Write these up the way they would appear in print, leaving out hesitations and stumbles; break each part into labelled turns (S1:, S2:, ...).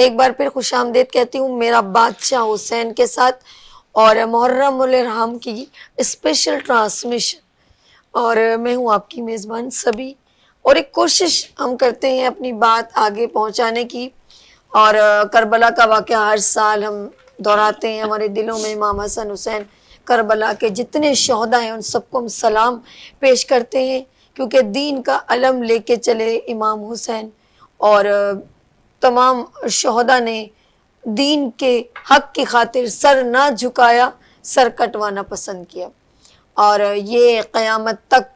S1: एक बार फिर खुशामदीद कहती हूँ मेरा बादशाह हुसैन के साथ और मुहर्रम उल इरहम की स्पेशल ट्रांसमिशन। और मैं हूँ आपकी मेज़बान सभी, और एक कोशिश हम करते हैं अपनी बात आगे पहुँचाने की। और करबला का वाक़या हर साल हम दोहराते हैं, हमारे दिलों में इमाम हसन हुसैन करबला के जितने शहदा हैं उन सबको हम सलाम पेश करते हैं, क्योंकि दीन का अलम लेके चले इमाम हुसैन। और तमाम शहदा ने दीन के हक की खातिर सर ना झुकाया, सर कटवाना पसंद किया। और ये क़यामत तक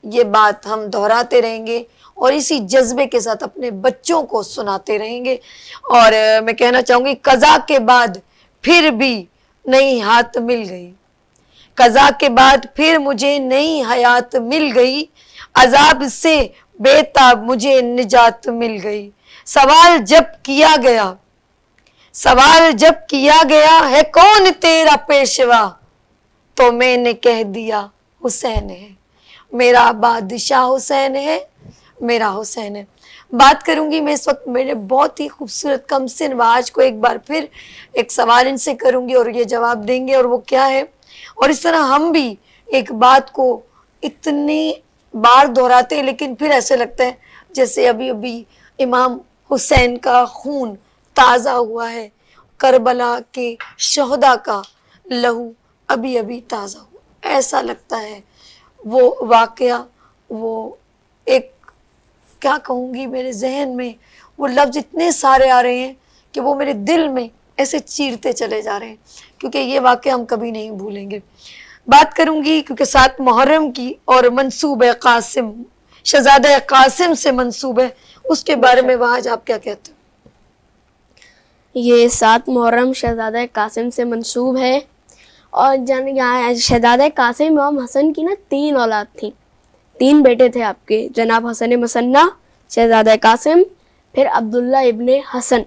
S1: ये बात हम दोहराते रहेंगे और इसी जज्बे के साथ अपने बच्चों को सुनाते रहेंगे। और मैं कहना चाहूँगी कज़ा के बाद फिर भी नई हाथ मिल गई, कज़ा के बाद फिर मुझे नई हयात मिल गई, अजाब से बेताब मुझे निजात मिल गई। सवाल जब किया गया, सवाल जब किया गया है कौन तेरा पेशवा, तो मैंने कह दिया हुसैन है, मेरा बादशाह हुसैन है, मेरा हुसैन है। बात करूंगी मैं इस वक्त मेरे बहुत ही खूबसूरत कमसिन नवाज को, एक बार फिर एक सवाल इनसे करूंगी और ये जवाब देंगे, और वो क्या है। और इस तरह हम भी एक बात को इतनी बार दोहराते हैं लेकिन फिर ऐसे लगता है जैसे अभी अभी इमाम हुसैन का खून ताज़ा हुआ है, करबला के शहदा का लहू अभी अभी ताज़ा हुआ, ऐसा लगता है। वो वाक़या, वो एक क्या कहूँगी, मेरे जहन में वो लफ्ज़ इतने सारे आ रहे हैं कि वो मेरे दिल में ऐसे चीरते चले जा रहे हैं, क्योंकि ये वाक़या हम कभी नहीं भूलेंगे। बात करूँगी क्योंकि 7 मुहर्रम की और मंसूब है कासिम, शहज़ादा कासिम से मंसूब है, उसके बारे में वहाँ आप क्या कहते हो?
S2: ये 7 मुहर्रम शहज़ादा कासिम से मंसूब है। और यहाँ शहज़ादा कासिम इमाम हसन की ना 3 औलाद थी, 3 बेटे थे आपके, जनाब हसन मसन्ना, शहज़ादा कासिम, फिर अब्दुल्ला इब्ने हसन।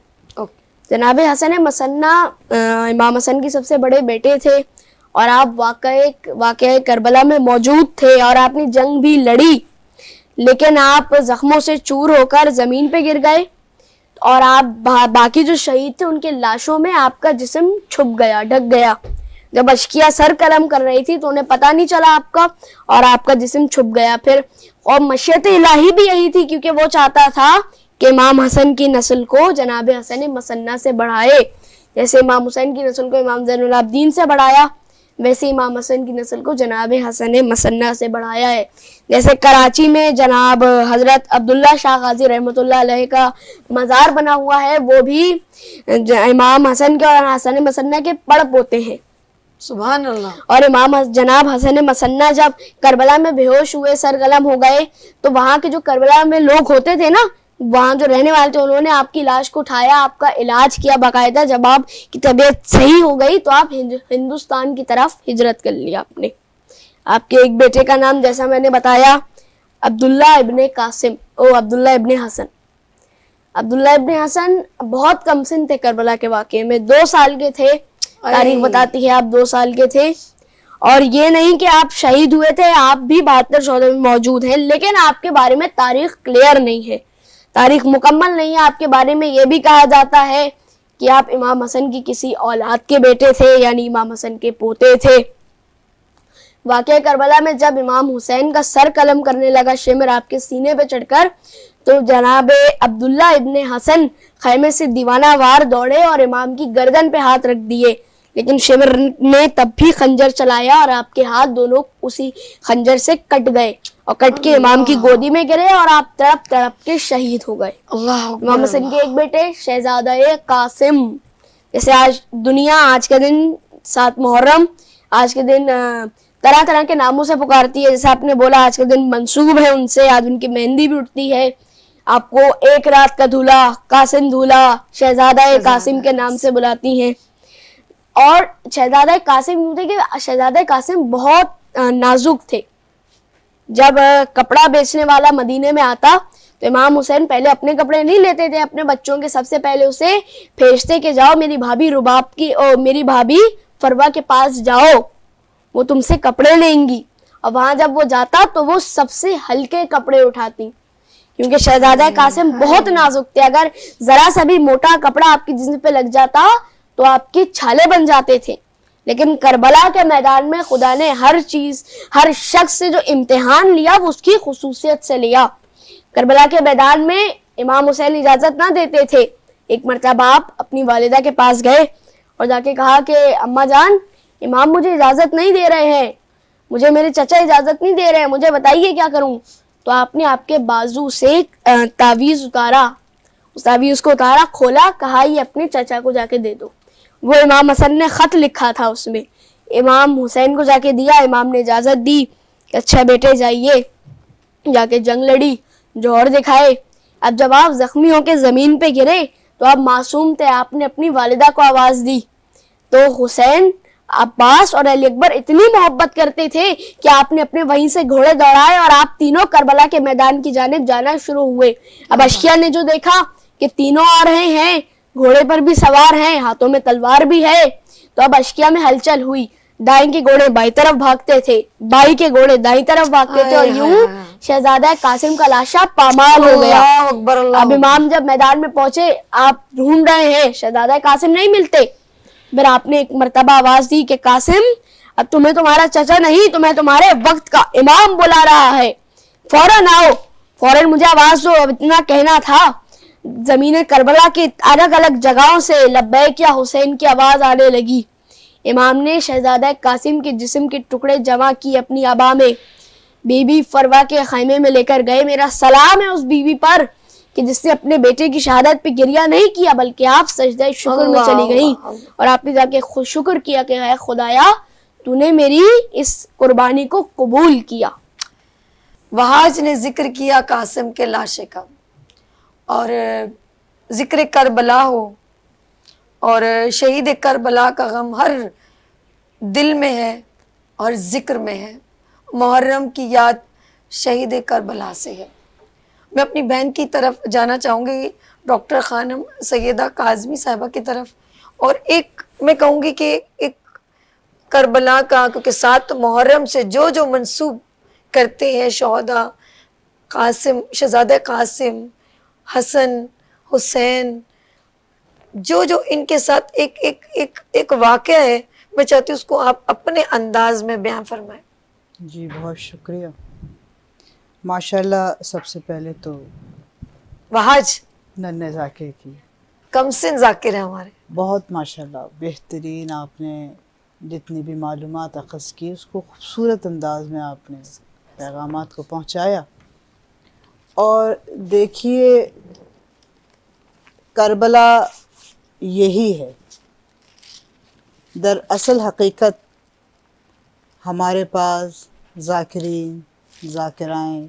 S2: जनाब हसन मसन्ना इमाम हसन की सबसे बड़े बेटे थे, और आप वाक़या करबला में मौजूद थे और आपने जंग भी लड़ी, लेकिन आप जख्मों से चूर होकर ज़मीन पे गिर गए, और आप बाकी जो शहीद थे उनके लाशों में आपका जिस्म छुप गया, ढक गया। जब अशकिया सर कलम कर रही थी तो उन्हें पता नहीं चला आपका, और आपका जिस्म छुप गया। फिर और मशीयत इलाही भी यही थी, क्योंकि वो चाहता था कि इमाम हसन की नस्ल को जनाब हसन मसन्ना से बढ़ाए। जैसे इमाम हुसैन की नस्ल को इमाम ज़ैनुल आबिदीन से बढ़ाया, वैसे इमाम हसन की नस्ल को जनाब हसन मसन्ना से बढ़ाया है। जैसे कराची में जनाब हज़रत अब्दुल्ला शाह गाजी रहमतुल्लाह अलैह का मज़ार बना हुआ है, वो भी इमाम हसन के और हसन मसन्ना के पड़ पोते हैं।
S1: सुभान अल्लाह।
S2: और इमाम जनाब हसन मसन्ना जब करबला में बेहोश हुए, सरगलम हो गए, तो वहाँ के जो करबला में लोग होते थे ना, वहाँ जो रहने वाले थे, उन्होंने आपकी लाश को उठाया, आपका इलाज किया बाकायदा। जब आपकी तबीयत सही हो गई तो आप हिंदुस्तान की तरफ हिजरत कर लिया आपने। आपके एक बेटे का नाम जैसा मैंने बताया अब्दुल्ला इब्ने कासिम, अब्दुल्ला इब्ने हसन। अब्दुल्ला इब्ने हसन बहुत कमसिन थे करबला के वाक़े में, 2 साल के थे, तारीख बताती है आप 2 साल के थे। और ये नहीं कि आप शहीद हुए थे, आप भी 72 शोहदा में मौजूद हैं, लेकिन आपके बारे में तारीख क्लियर नहीं है, तारीख मुकम्मल नहीं है। आपके बारे में ये भी कहा जाता है कि आप इमाम हसन की किसी औलाद के बेटे थे, यानी इमाम हसन के पोते थे। वाक़या करबला में जब इमाम हुसैन का सर कलम करने लगा शिमर आपके सीने पे चढ़कर, तो जनाब अब्दुल्ला इब्ने हसन खैमे से दीवाना वार दौड़े और इमाम की गर्दन पे हाथ रख दिए, लेकिन शिमर ने तब भी खंजर चलाया और आपके हाथ दोनों उसी खंजर से कट गए और कट के इमाम की गोदी में गिरे और आप तड़प तड़प के शहीद हो गए। इमाम हसन के एक बेटे शहजादा कासिम। जैसे आज दुनिया आज के दिन 7 मुहर्रम, आज के दिन तरह तरह के नामों से पुकारती है। जैसे आपने बोला आज के दिन मंसूब है उनसे, आज उनकी मेहंदी भी उठती है। आपको एक रात का दूल्हा, कासिम दूल्हा, शहजादा कासिम के नाम से बुलाती हैं। और शहजादा कासिम थे कि शहजादा कासिम बहुत नाजुक थे। जब कपड़ा बेचने वाला मदीने में आता तो इमाम हुसैन पहले अपने कपड़े नहीं लेते थे अपने बच्चों के, सबसे पहले उसे भेजते कि जाओ मेरी भाभी रुबाब की और मेरी भाभी फरवा के पास जाओ, वो तुमसे कपड़े लेंगी। और वहां जब वो जाता तो वो सबसे हल्के कपड़े उठाती, क्योंकि शहजादा कासिम बहुत नाजुक थे। अगर जरा सा भी मोटा कपड़ा आपके जिस्म पे लग जाता तो आपके छाले बन जाते थे। लेकिन करबला के मैदान में खुदा ने हर चीज, हर शख्स से जो इम्तिहान लिया वो उसकी खुसूसियत से लिया। करबला के मैदान में इमाम हुसैन इजाजत ना देते थे। एक मरतबा आप अपनी वालिदा के पास गए और जाके कहा कि अम्मा जान, इमाम मुझे इजाजत नहीं दे रहे हैं, मुझे मेरे चचा इजाजत नहीं दे रहे हैं, मुझे बताइए क्या करूं। तो आपने आपके बाजू से तावीज उतारा, उस तावीज को उतारा, खोला, कहा ये अपने चचा को जाके दे दो। वो इमाम हसन ने खत लिखा था, उसमें इमाम हुसैन को जाके दिया। इमाम ने इजाजत दी कि अच्छा बेटे जाइए, जाके जंग लड़ी, जौहर दिखाए। अब जब आप जख्मी होकर जमीन पे गिरे तो आप मासूम थे, आपने अपनी वालिदा को आवाज दी। तो हुसैन, अब्बास और अली अकबर इतनी मोहब्बत करते थे कि आपने अपने वहीं से घोड़े दौड़ाए और आप तीनों करबला के मैदान की जानिब जाना शुरू हुए। अब अशकिया ने जो देखा कि तीनों आ रहे हैं, घोड़े पर भी सवार हैं, हाथों में तलवार भी है, तो अब अशकिया में हलचल हुई। दाई के घोड़े बाई तरफ भागते थे, बाई के घोड़े दाई तरफ भागते थे, और यूं शहजादा कासिम का लाशा पामाल हो गया। अब इमाम जब मैदान में पहुंचे, आप ढूंढ रहे हैं, शहजादा कासिम नहीं मिलते। फिर आपने एक मर्तबा आवाज दी कि कासिम, अब तुम्हें तुम्हारा चचा नहीं, तुम्हें तुम्हारे वक्त का इमाम बुला रहा है, फौरन आओ, फौरन मुझे आवाज दो। अब इतना कहना था, जमीन करबला के अलग अलग जगहों से लब्बैक या हुसैन की आवाज आने लगी। इमाम ने शहजादा कासिम के जिस्म के टुकड़े जमा किए अपनी आबा में, बीबी फरवा के खैमे में लेकर गए। मेरा सलाम है उस बीबी पर कि जिसने अपने बेटे की शहादत पे गिरिया नहीं किया, बल्कि आप सजदे शुक्र में चली गई और आपने जाके खुद शुक्र किया कि है खुदाया, तूने मेरी इस कुर्बानी को कबूल किया।
S1: वहाज ने जिक्र किया कासिम के लाशे का, और जिक्र करबला हो और शहीद करबला का गम हर दिल में है और जिक्र में है। मुहर्रम की याद शहीद करबला से है। मैं अपनी बहन की तरफ जाना चाहूँगी, डॉक्टर खानम सैयदा काज़मी साहिबा की तरफ, और एक मैं कहूँगी कि एक करबला का, क्योंकि 7 मुहर्रम से जो जो मंसूब करते हैं शहदा कासिम, शहजादा कासिम, हसन, हुसैन, जो जो इनके साथ एक एक एक एक वाक़या है, मैं चाहती हूँ उसको आप अपने अंदाज में बयान फरमाएं।
S3: जी बहुत शुक्रिया। माशाल्लाह, सबसे पहले तो
S1: वहाज
S3: नन्हे जाकिर की,
S1: कमसिन जाकिर है हमारे,
S3: बहुत माशाल्लाह बेहतरीन आपने जितनी भी मालूमात अख़ज़ की उसको खूबसूरत अंदाज में आपने पैगामात को पहुँचाया। और देखिए, करबला यही है। दरअसल हकीकत हमारे पास ज़ाकिरीन, ज़ाकिराएँ,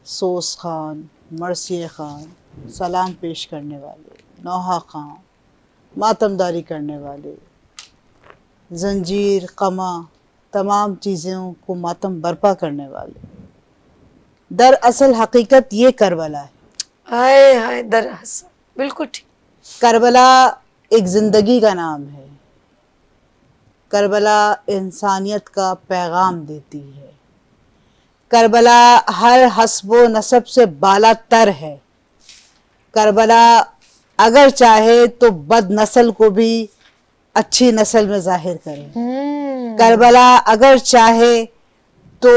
S3: सोस खान, मरसिया खान, सलाम पेश करने वाले, नौहा खान, मातमदारी करने वाले, जंजीर, कमा, तमाम चीज़ों को मातम बर्पा करने वाले, दरअसल हकीकत ये करबला है।
S1: हाय हाय, दरअसल बिल्कुल ठीक।
S3: करबला एक ज़िंदगी का नाम है। करबला इंसानियत का पैगाम देती है। करबला हर हस्बो नसब से बाला तर है। करबला अगर चाहे तो बद नस्ल को भी अच्छी नस्ल में जाहिर करे। करबला अगर चाहे तो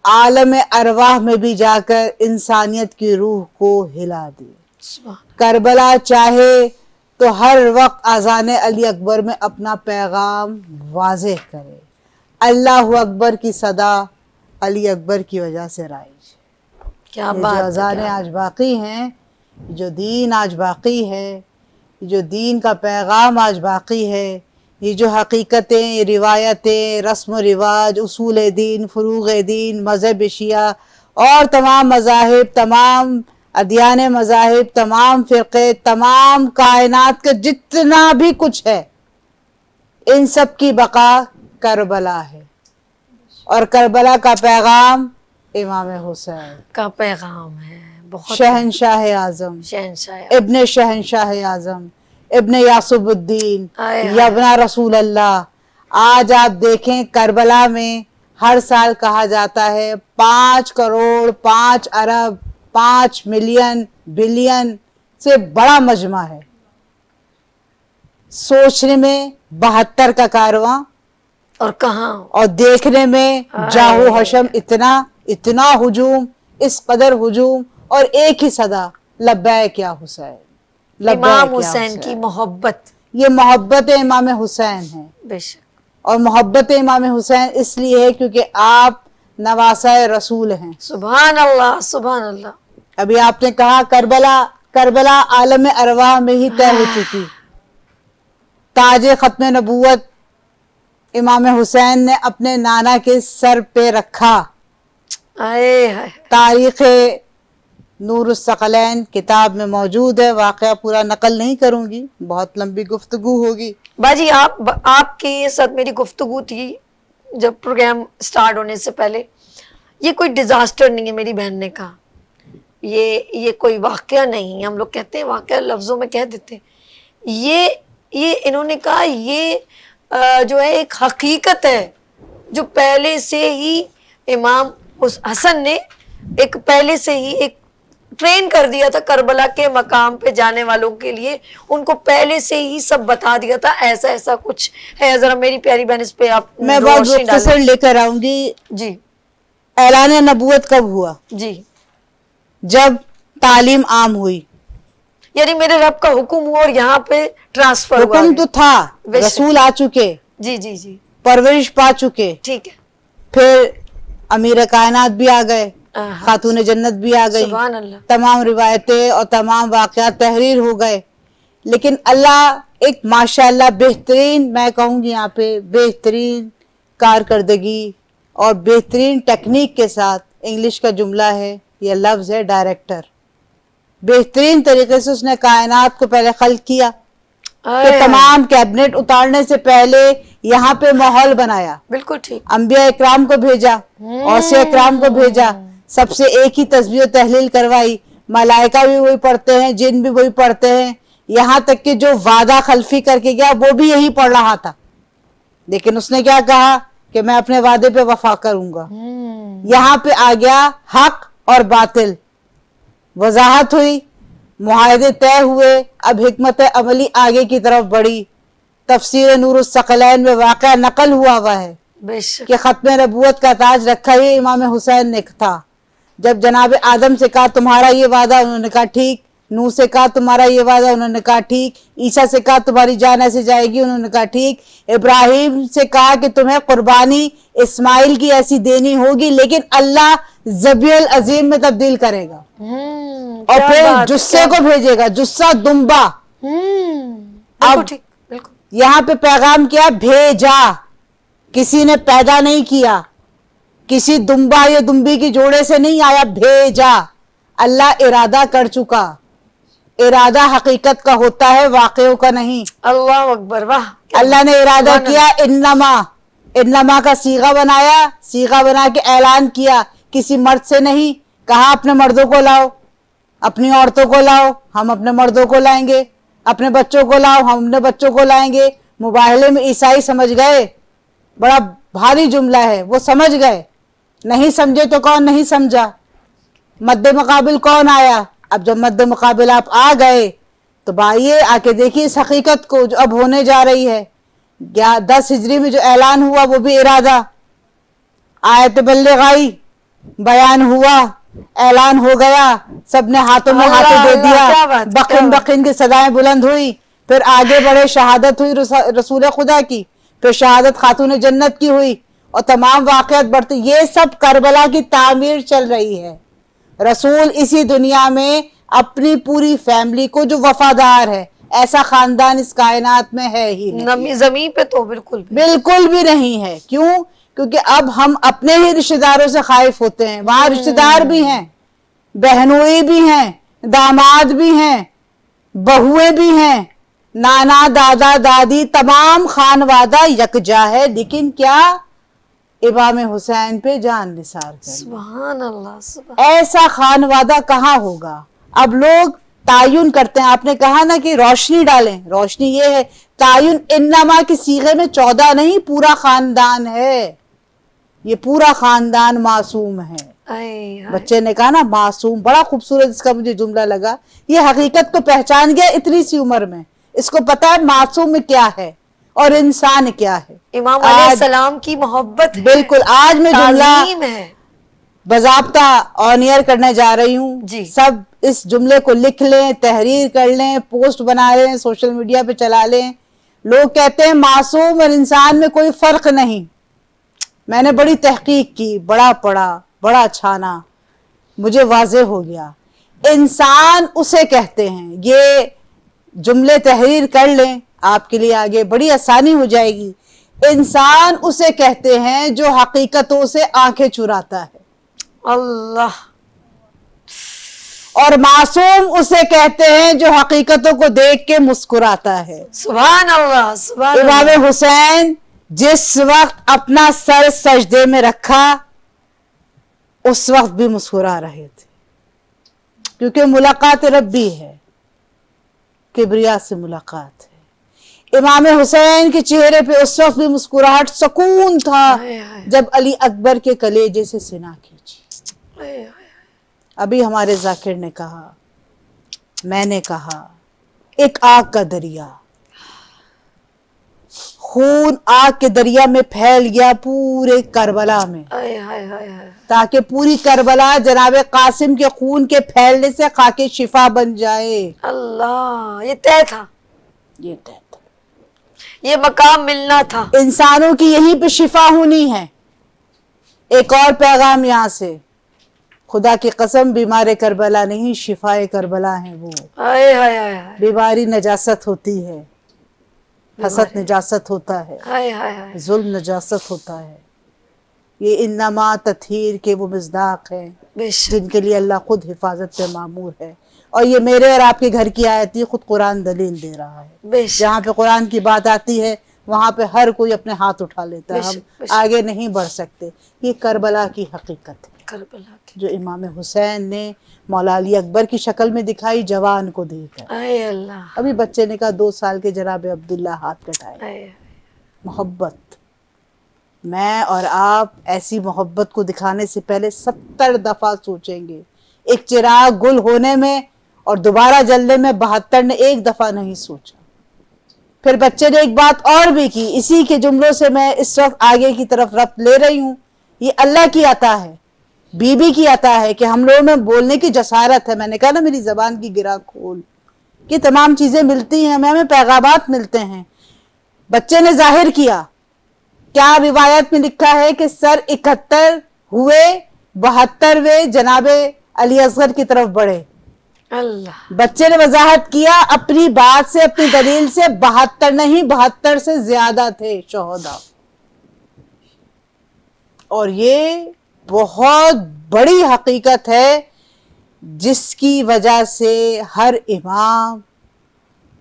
S3: आलम अरवाह में भी जाकर इंसानियत की रूह को हिला दे। करबला चाहे तो हर वक्त आज़ान अली अकबर में अपना पैगाम वाज़ेह करे। अल्लाह अकबर की सदा अली अकबर की वजह से राइज।
S1: क्या बात है।
S3: अज़ान आज बाकी हैं, जो दीन आज बाकी है, जो दीन का पैगाम आज बाकी है, ये जो हकीकतें, रिवायतें, रस्म व रिवाज, उसूल दीन, फ़ुरूग़ दीन, मज़हब शिया और तमाम मज़ाहिब, तमाम अदियान मज़ाहिब, तमाम फ़िरक़े, तमाम कायनात का जितना भी कुछ है, इन सब की बका करबला है। और करबला का पैगाम इमाम हुसैन
S1: का पैगाम है। बहुत
S3: शहनशाह आज़म, इब्ने शहनशाह आज़म, इब्ने यासुबुद्दीन, यबना रसूल अल्लाह। आज आप देखें, करबला में हर साल कहा जाता है 5 करोड़ 5 अरब 5 मिलियन बिलियन से बड़ा मजमा है। सोचने में 72 का कारवां
S1: और कहाँ,
S3: और देखने में जाहो हशम इतना हुजूम, इस कदर हुजूम, और एक ही सदा लब्बैक या हुसैन,
S1: इमाम हुसैन की मोहब्बत।
S3: ये मोहब्बत इमाम हुसैन है
S1: बेशक।
S3: और मोहब्बत इमाम हुसैन इसलिए है क्योंकि आप नवासा रसूल हैं।
S1: सुभान अल्लाह, सुभान अल्लाह।
S3: अभी आपने कहा करबला आलम अरवाह में ही तय हो चुकी। ताजे खत्म नबूवत इमाम हुसैन ने अपने नाना के सर पे रखा। तारीख नूरुस्सक़लैन किताब में मौजूद है। वाक़या पूरा नकल नहीं करूंगी, बहुत लंबी गुफ्तगू होगी।
S1: बाजी आपके साथ मेरी गुफ्तगू थी जब प्रोग्राम स्टार्ट होने से पहले। ये कोई डिजास्टर नहीं है मेरी बहन ने कहा, ये कोई वाक़या नहीं है। हम लोग कहते हैं वाक़या, लफ्जों में कह देते हैं। ये इन्होंने कहा ये जो है एक हकीकत है जो पहले से ही इमाम हसन ने एक पहले से ही एक ट्रेन कर दिया था करबला के मकाम पे जाने वालों के लिए। उनको पहले से ही सब बता दिया था ऐसा ऐसा कुछ है। जरा मेरी प्यारी बहन इस पे आप
S3: मैं बहुत मुख्तसर लेकर आऊंगी
S1: जी।
S3: ऐलान नबूवत कब हुआ?
S1: जी,
S3: जब तालीम आम हुई,
S1: यानी मेरे रब का हुक्म हुआ और यहाँ पे ट्रांसफर हुआ।
S3: हुक्म तो था, रसूल आ चुके,
S1: जी जी जी,
S3: परवरिश पा चुके,
S1: ठीक है।
S3: फिर अमीर कायनात भी आ गए, खातून जन्नत भी आ गई, तमाम रिवायतें और तमाम वाक़यात तहरीर हो गए। लेकिन अल्लाह एक माशाअल्लाह बेहतरीन, मैं कहूँगी यहाँ पे बेहतरीन कारकर्दगी और बेहतरीन टेक्निक के साथ, इंग्लिश का जुमला है, यह लफ्ज है डायरेक्टर, बेहतरीन तरीके से उसने कायनात को पहले खल्क किया, तो तमाम कैबिनेट उतारने से पहले यहाँ पे माहौल बनाया।
S1: बिल्कुल ठीक।
S3: अंबिया इकराम को भेजा, औसिया इकराम को भेजा, सबसे एक ही तस्बीह तहलील करवाई। मलाइका भी वही पढ़ते हैं, जिन भी वही पढ़ते हैं। यहाँ तक कि जो वादा खल्फी करके गया वो भी यही पढ़ रहा था, लेकिन उसने क्या कहा कि मैं अपने वादे पे वफा करूंगा। यहाँ पे आ गया हक और बातिल, वजाहत हुई, मुआहदे तय हुए। अब हिकमत अमली आगे की तरफ बढ़ी। तफसीर नूरुस्सक़लैन में वाक़या नकल हुआ है कि खत्म नबूवत का ताज रखा ही इमाम हुसैन ने था। जब जनाब आदम से कहा तुम्हारा ये वादा, उन्होंने कहा ठीक। नूह से कहा तुम्हारा ये वादा, उन्होंने कहा ठीक। ईसा से कहा तुम्हारी जान ऐसे जाएगी, उन्होंने कहा ठीक। इब्राहिम से कहा कि तुम्हें कुर्बानी इस्माइल की ऐसी देनी होगी, लेकिन अल्लाह ज़बीहुल अज़ीम में तब्दील करेगा और फिर जुस्से को भेजेगा, जुस्सा दुम्बा। अब यहाँ पे पैगाम किया, भेजा, किसी ने पैदा नहीं किया, किसी दुम्बा या दुम्बी की जोड़े से नहीं आया, भेजा। अल्लाह इरादा कर चुका। इरादा हकीकत का होता है, वाक़ियों का नहीं।
S1: अल्लाह अकबर, वाह।
S3: अल्लाह ने इरादा किया, इन्नमा का सीगा बनाया, सीगा बना के ऐलान किया, किसी मर्द से नहीं। कहा अपने मर्दों को लाओ, अपनी औरतों को लाओ, हम अपने मर्दों को लाएंगे। अपने बच्चों को लाओ, हम अपने बच्चों को लाएंगे। मुबाहले में ईसाई समझ गए, बड़ा भारी जुमला है, वो समझ गए। नहीं समझे तो कौन नहीं समझा, मद्दे मुकाबिल कौन आया। अब जब मद्दे मुकाबिल आप आ गए तो भाई आके देखिए इस हकीकत को जो अब होने जा रही है। 10 हिजरी में जो ऐलान हुआ वो भी इरादा, आयत बल्लिगाई बयान हुआ, ऐलान हो गया, सबने हाथों में हाथों दे दिया, बकिन बकिन की सदाएं बुलंद हुई। फिर आगे बढ़े, शहादत हुई रसूल खुदा की, फिर शहादत खातून जन्नत की हुई और तमाम वाक़यात बढ़ते। ये सब करबला की तामीर चल रही है। रसूल इसी दुनिया में अपनी पूरी फैमिली को, जो वफादार है, ऐसा खानदान इस कायनात में है ही नहीं,
S1: जमीन पे तो बिल्कुल
S3: भी नहीं है। क्यों? क्योंकि अब हम अपने ही रिश्तेदारों से खाइफ होते हैं। वहां रिश्तेदार भी हैं, बहनोई भी हैं, दामाद भी हैं, बहुएं भी हैं, नाना दादा दादी, तमाम खानवादा यकजा है। लेकिन क्या इमाम हुसैन पे जान निसार कर,
S1: सुभान अल्लाह, सुभान।
S3: ऐसा खानवादा कहाँ होगा? अब लोग तायुन करते हैं। आपने कहा ना कि रोशनी डालें, रोशनी ये है तायुन, इन्नमा की सीगे में 14 नहीं, पूरा खानदान है। ये पूरा खानदान मासूम है। बच्चे ने कहा ना मासूम, बड़ा खूबसूरत इसका मुझे जुमला लगा। ये हकीकत को पहचान गया इतनी सी उम्र में, इसको पता है मासूम क्या है और इंसान क्या है।
S1: इमाम अलैहिस्सलाम की मोहब्बत है।
S3: बिल्कुल। आज मैं जुमला बजाब्ता ऑन एयर करने जा रही हूँ, सब इस जुमले को लिख लें, तहरीर कर लें, पोस्ट बना लें, सोशल मीडिया पे चला लें। लोग कहते हैं मासूम और इंसान में कोई फर्क नहीं। मैंने बड़ी तहकीक की, बड़ा पढ़ा, बड़ा छाना, मुझे वाजे हो गया इंसान उसे कहते हैं। ये जुमले तहरीर कर लें, आपके लिए आगे बड़ी आसानी हो जाएगी। इंसान उसे कहते हैं जो हकीकतों से आंखें चुराता है।
S1: अल्लाह।
S3: और मासूम उसे कहते हैं जो हकीकतों को देख के मुस्कुराता है।
S1: सुभान अल्लाह, सुभान
S3: इमाम
S1: अल्लाह।
S3: हुसैन जिस वक्त अपना सर सजदे में रखा उस वक्त भी मुस्कुरा रहे थे, क्योंकि मुलाकात रब्बी है, किबरिया से मुलाकात है। इमाम हुसैन के चेहरे पे उस वक्त भी मुस्कुराहट, सुकून था जब अली अकबर के कलेजे से सिना खींची। अभी हमारे जाकिर ने कहा, मैंने कहा, एक आग का दरिया, खून आग के दरिया में फैल गया पूरे करबला में, ताकि पूरी करबला जनाबे कासिम के खून के फैलने से खाके शिफा बन जाए।
S1: अल्लाह, ये तय था,
S3: ये तय था,
S1: ये मकाम मिलना था।
S3: इंसानों की यहीं पे शिफा होनी है। एक और पैगाम यहाँ से, खुदा की कसम बीमार करबला नहीं, शिफाए करबला है वो। बीमारी नजासत होती है, हसद नजासत होता है, जुल्म नजासत होता है। ये इन्नमा तत्हीर के वो मिज़दाक हैं जिनके लिए अल्लाह खुद हिफाजत पे मामूर है। और ये मेरे और आपके घर की आयत ही खुद कुरान दलील दे रहा है। जहाँ पे कुरान की बात आती है वहां पे हर कोई अपने हाथ उठा लेता है, हम आगे नहीं बढ़ सकते। ये करबला की हकीकत है, करबला की, जो इमाम हुसैन ने मौला अली अकबर की शक्ल में दिखाई जवान को देखकर। अभी बच्चे ने कहा 2 साल के जनाब अब्दुल्ला हाथ कटाए। मोहब्बत, मैं और आप ऐसी मोहब्बत को दिखाने से पहले 70 दफा सोचेंगे। एक चिराग गुल होने में और दोबारा जलने में 72 ने एक दफा नहीं सोचा। फिर बच्चे ने एक बात और भी की, इसी के जुमलों से मैं इस वक्त आगे की तरफ रब्त ले रही हूँ। ये अल्लाह की अता है, बीबी की अता है कि हम लोगों में बोलने की जसारत है। मैंने कहा ना, मेरी जबान की गिरा खोल, कि तमाम चीजें मिलती हैं, हमें पैगामात मिलते हैं। बच्चे ने जाहिर किया, क्या रिवायत में लिखा है कि सर 71 हुए, 72वें जनाबे अली असगर की तरफ बढ़े।
S1: अल्लाह। बच्चे
S3: ने वजाहत किया अपनी बात से, अपनी दलील से, 72 नहीं 72 से ज्यादा थे शोहदा। और ये बहुत बड़ी हकीकत है जिसकी वजह से हर इमाम,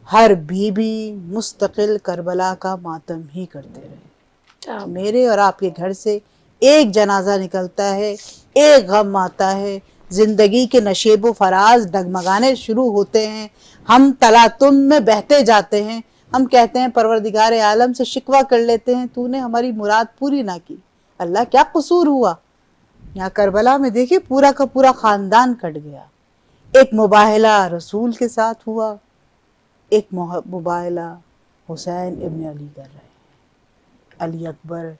S3: हर बीबी मुस्तकिल करबला का मातम ही करते रहे। मेरे और आपके घर से एक जनाजा निकलता है, एक गम आता है, जिंदगी के नशेबो फराज डगमगाने शुरू होते हैं, हम तलातुम में बहते जाते हैं। हम कहते हैं परवरदिगार आलम से शिकवा कर लेते हैं, तूने हमारी मुराद पूरी ना की, अल्लाह क्या कसूर हुआ। यहाँ करबला में देखिए पूरा का पूरा खानदान कट गया। एक मुबाहला रसूल के साथ हुआ, एक मुबाहला हुसैन इब्न अली कर रहे हैं, अली अकबर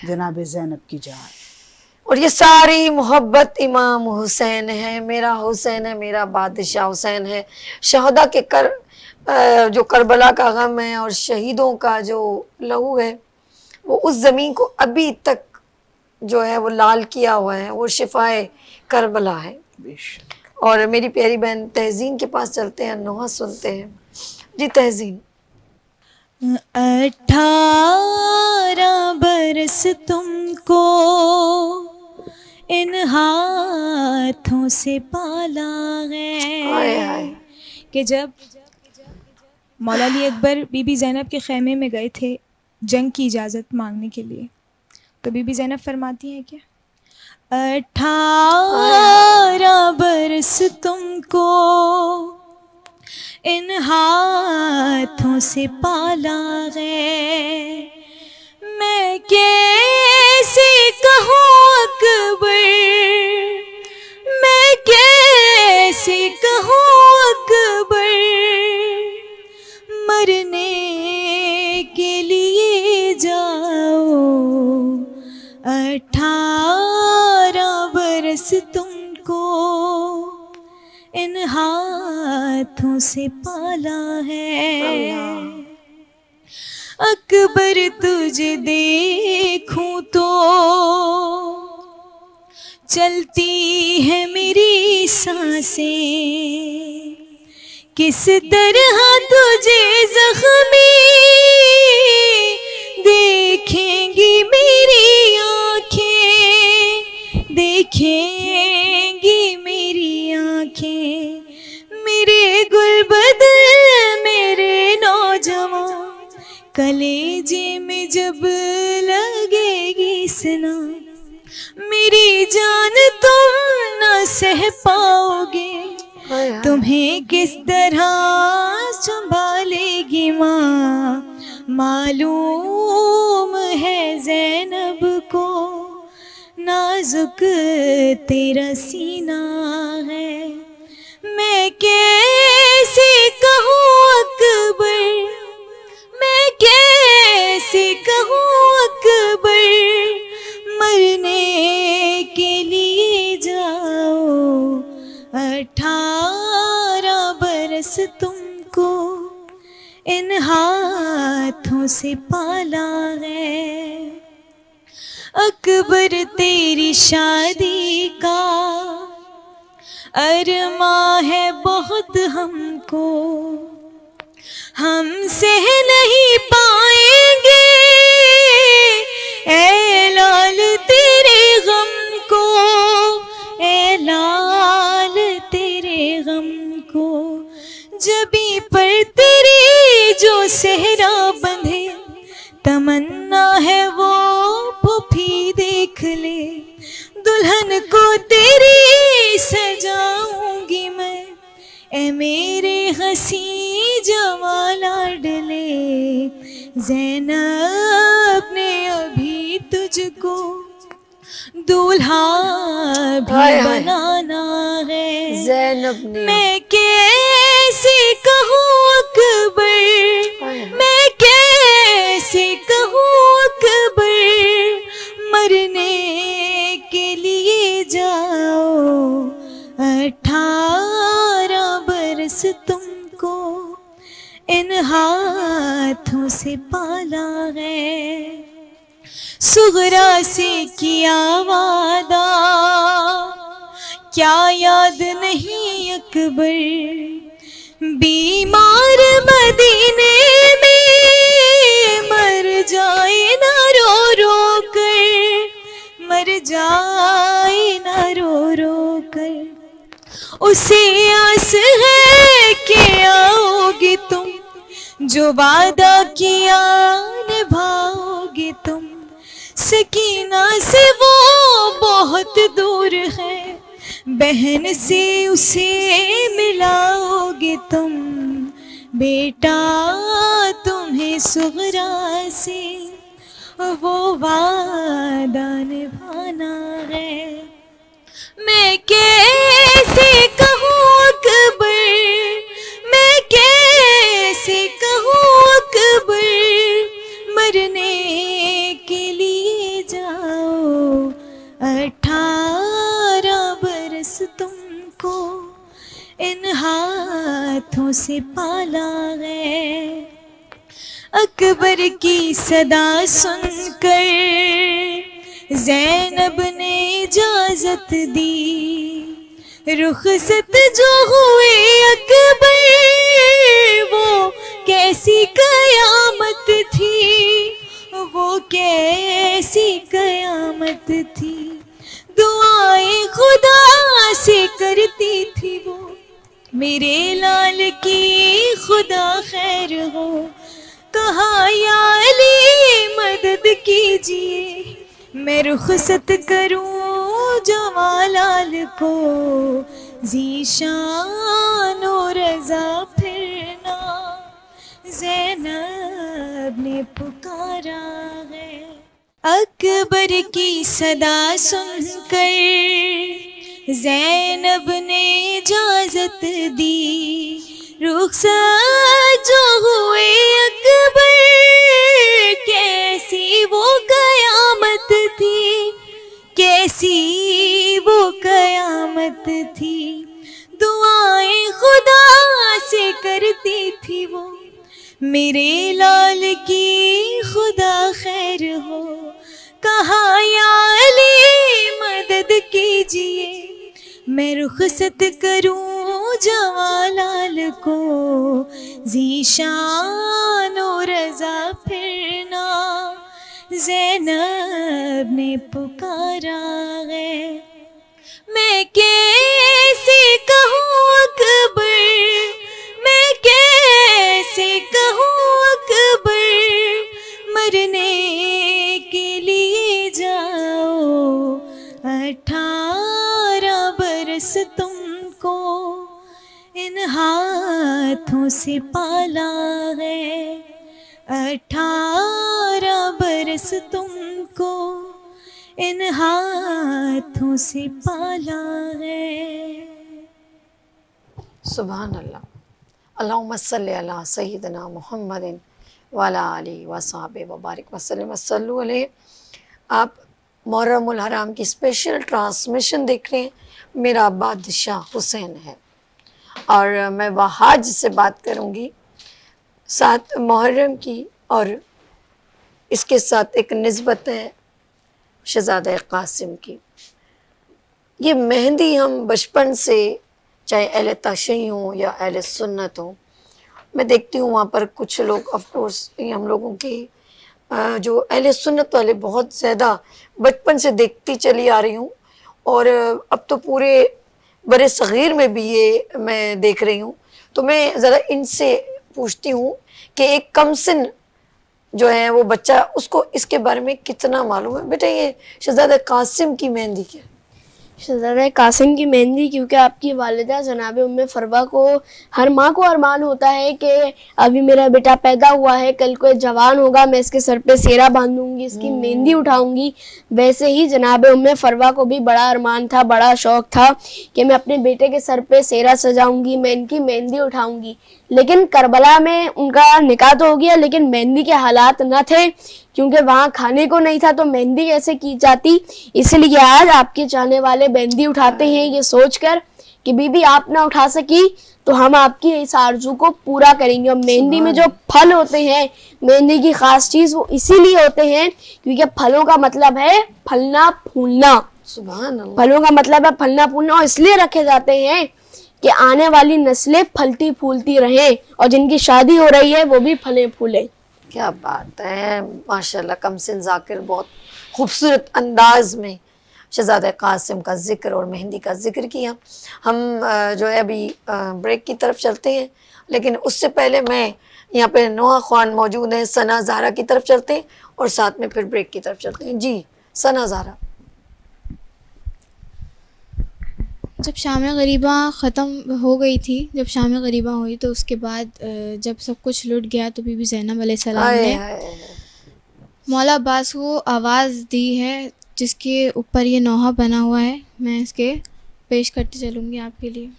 S3: जनाब ज़ैनब की जान।
S1: और ये सारी मोहब्बत इमाम हुसैन है, मेरा हुसैन है, मेरा बादशाह हुसैन है। शहदा के जो करबला का गम है और शहीदों का जो लहू है, वो उस ज़मीन को अभी तक जो है वो लाल किया हुआ है, वो शिफाए करबला है। और मेरी प्यारी बहन तहजीन के पास चलते हैं, नोहा सुनते हैं। जी तहजीन।
S4: 18 बरस तुमको इन हाथों से पाला है कि जब मौला अली अकबर बीबी ज़ैनब के ख़ैमे में गए थे जंग की इजाज़त मांगने के लिए, तो बीबी ज़ैनब फरमाती हैं क्या, 18 बरस तुमको इन हाथों से पाला है, मैं कैसे कैसे कहूँ अकबर, मैं कैसे कहूँ अकबर, मरने के लिए जाओ 18 बरस तुमको इन हाथों से पाला है। अकबर तुझे देखूं तो चलती है मेरी सांसें, किस तरह तुझे जख्मी देखेंगी मेरी आँखें, देखेंगी मेरी आँखें। मेरे गुलबदन मेरे नौजवान कलेजे में जब लगेगी सना, मेरी जान तुम न सह पाओगे, तुम्हें किस तरह संभालेगी माँ। मालूम है ज़ैनब को नाजुक तेरा सीना है। मैं कैसे कहूँ अकबर, मैं कैसे कहूँ अकबर, मरने के लिए जाओ 18 बरस तुमको इन हाथों से पाला है। अकबर तेरी शादी का अरमा है बहुत हमको, हम सह नहीं पाएंगे ऐ लाल तेरे गम को, ऐ लाल तेरे गम को। जबी पर तेरी जो सहरा बंधे, तमन्ना है वो पुफी देख ले, दुल्हन को तेरी सजाऊंगी मैं, ए मेरे हंसी जवां लाडले। ज़ैनब ने अभी तुझको दूल्हा भी बनाना है।
S1: ज़ैनब ने
S4: मैं कैसे कहूँ अकबर, मैं कैसे कहूँ अकबर, मरने के लिए जाओ 18 बरस तुमको इन हाथों से पाला है। सुगरा से किया वादा क्या याद नहीं अकबर, बीमार मदीने में मर जाए ना रो रो कर, मर जाए ना रो रो कर। उसे आस है कि आओगे तुम, जो वादा किया निभाओगे तुम। सकीना से वो बहुत दूर है, बहन से उसे मिलाओगे तुम। बेटा तुम्हें सुगरा से वो वादा निभाना है। मैं कैसे कहूँ अकबर, मैं कैसे कहूँ अकबर, मरने के लिए जाओ 18 बरस तुमको इन हाथों से पाला है। अकबर की सदा सुनकर ज़ैनब ने इजाज़त दी, रुखसत जो हुए अकबर वो कैसी कयामत थी, वो कैसी कयामत थी। दुआएं खुदा से करती थी वो, मेरे लाल की खुदा खैर हो। कहा या अली मदद कीजिए, मैं रुखसत करूं जवां लाल को। ज़ीशान और रज़ा फिरना ज़ैनब ने पुकारा है। अकबर की सदा सुनकर ज़ैनब ने इजाज़त दी, रुखसत जो हुए अकबर, कैसी वो कयामत थी, कैसी वो कयामत थी। दुआएं खुदा से करती थी वो, मेरे लाल की खुदा खैर हो। कहा या अली मदद कीजिए, मैं रुखसत करूं जवां लाल को, ज़ीशान और रज़ा फिरना ज़ैनब ने पुकारा है। मैं कैसे कहूँ अकबर, मैं कैसे कहूँ अकबर, मरने के लिए जाओ 18 बरस तुमको इन हाथों से पाला है, 18 बरस तुमको इन हाथों से पाला है।
S1: सुभान अल्लाह। अल्लाहुम्मा सल्ली अला सय्यिदना मुहम्मदिन व अला आलिहि व सहाबिहि व बारिक वसल्लम वसल्लु अलैहि। आप मुहर्रमुल हराम की स्पेशल ट्रांसमिशन देख रहे हैं। मेरा बादशाह हुसैन है और मैं वहाज से बात करूंगी 7 मुहर्रम की, और इसके साथ एक निस्बत है शहज़ादा कासिम की। ये मेहंदी हम बचपन से, चाहे अहले तशय्युअ हो या अहले सुन्नत हो, मैं देखती हूँ वहाँ पर कुछ लोग, ऑफ कोर्स हम लोगों की जो अहले सुन्नत वाले बहुत ज़्यादा बचपन से देखती चली आ रही हूँ, और अब तो पूरे बड़े सग़ीर में भी ये मैं देख रही हूँ। तो मैं ज़रा इनसे पूछती हूँ कि एक कमसिन जो है वो बच्चा, उसको इसके बारे में कितना मालूम है। बेटा ये शहज़ादा कासिम की मेहंदी क्या?
S2: शहज़ादा कासिम की मेहंदी, क्योंकि आपकी वालिदा जनाब उम्मे फरवा को, हर माँ को अरमान होता है कि अभी मेरा बेटा पैदा हुआ है, कल को जवान होगा, मैं इसके सर पे सेहरा बांधूंगी, इसकी मेहंदी उठाऊंगी। वैसे ही जनाब उम्मे फरवा को भी बड़ा अरमान था, बड़ा शौक़ था कि मैं अपने बेटे के सर पे सेहरा सजाऊंगी, मैं इनकी मेहंदी उठाऊंगी। लेकिन करबला में उनका निकाह तो हो गया, लेकिन मेहंदी के हालात न थे, क्योंकि वहाँ खाने को नहीं था, तो मेहंदी कैसे की जाती। इसलिए आज आपके चाहने वाले मेहंदी उठाते हैं ये सोचकर कि बीबी आप ना उठा सकी तो हम आपकी इस आरजू को पूरा करेंगे। और मेहंदी में जो फल होते हैं, मेहंदी की खास चीज वो इसीलिए होते हैं क्योंकि फलों का मतलब है फलना फूलना। फलों का मतलब है फलना फूलना, और इसलिए रखे जाते हैं कि आने वाली नस्लें फलती फूलती रहें और जिनकी शादी हो रही है वो भी फले फूले।
S1: क्या बात है, माशाल्लाह। कमसिन ज़ाकिर बहुत खूबसूरत अंदाज में शहज़ादा कासिम का जिक्र और मेहंदी का जिक्र किया। हम जो है अभी ब्रेक की तरफ चलते हैं, लेकिन उससे पहले मैं यहाँ पे नोहा ख़ान मौजूद हैं, सना ज़ारा की तरफ चलते हैं और साथ में फिर ब्रेक की तरफ चलते हैं। जी सना ज़ारा।
S5: जब शाम गरीबा ख़त्म हो गई थी, जब शाम गरीबा हुई तो उसके बाद जब सब कुछ लुट गया तो बीबी ज़ैनब अलैहिस्सलाम ने मौला अब्बास को आवाज़ दी है, जिसके ऊपर ये नोहा बना हुआ है। मैं इसके पेश करती चलूँगी आपके लिए।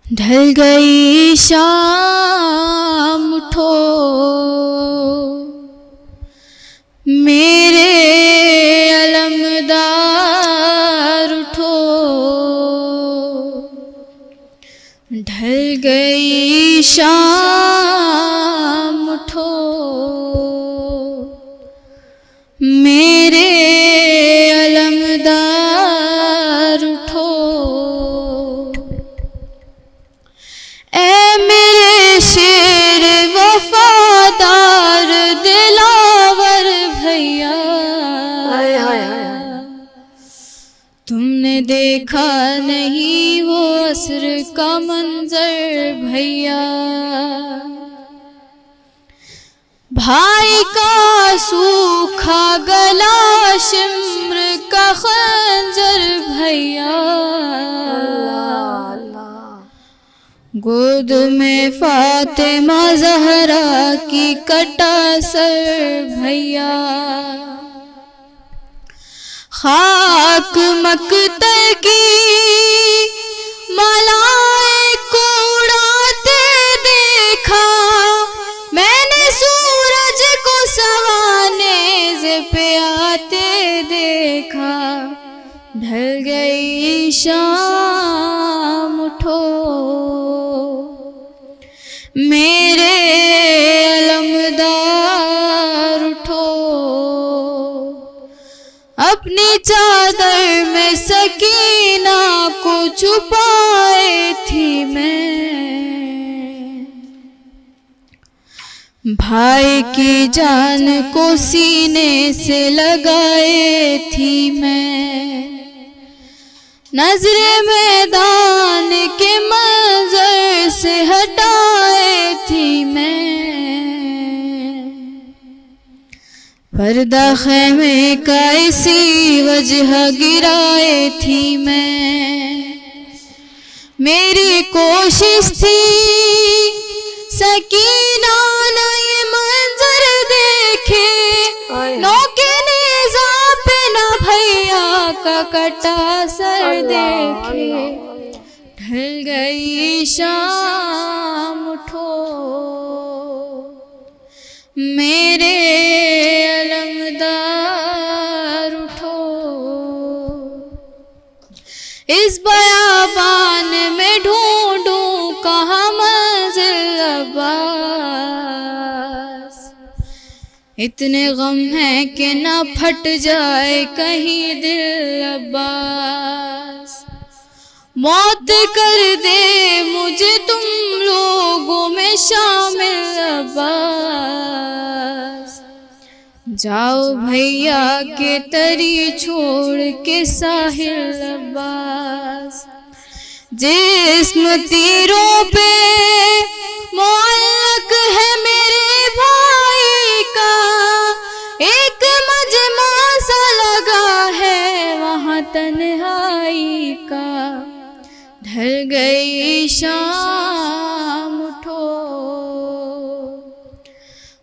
S5: ढल गई शाम उठो मेरे अलमदार उठो, ढल गई शाम उठो मेरे अलमदार उठो, ऐ मेरे शेर वफादार दिलावर भैया, तुमने देखा नहीं वो असर का मंजर भैया, भाई का सूखा गला शिम्र का खंजर भैया, गोद में फातिमा ज़हरा की कटा सर भैया, खाक मकतर की मालाएं को उड़ाते देखा, मैंने सूरज को सवाने से पे आते देखा, ढल गई शाम उठो मेरे अलमदार उठो, अपनी चादर में सकीना को छुपाए थी मैं, भाई की जान को सीने से लगाए थी मैं, नजरे मैदान के मंजर से हटाए थी मैं, पर्दा ख़ैमे का इसी वजह गिराए थी मैं, मेरी कोशिश थी सकीना ना ये मंजर देखे, नौके नेज़ा पे ना भैया का कटा सर देखे, ढल गई शाम उठो मेरे अलमदार उठो, इस बयाबान में ढूंढूं कहाँ मंजिल अब्बास, इतने गम है कि ना फट जाए कहीं दिल अब्बास, मौत कर दे मुझे तुम लोगों में शामिल अब्बास, जाओ भैया के तरी छोड़ के साहिल अब्बास, जिस्म तीरों पे मुअल्लक है मेरे भाई का, एक मजमा सा लगा है वहाँ तन्हाई का, ढल गई शाम उठो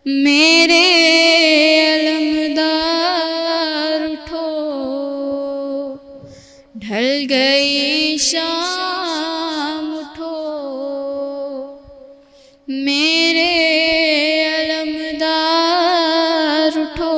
S5: मेरे अलमदार उठो, ढल गई शाम उठो मेरे अलमदार उठो।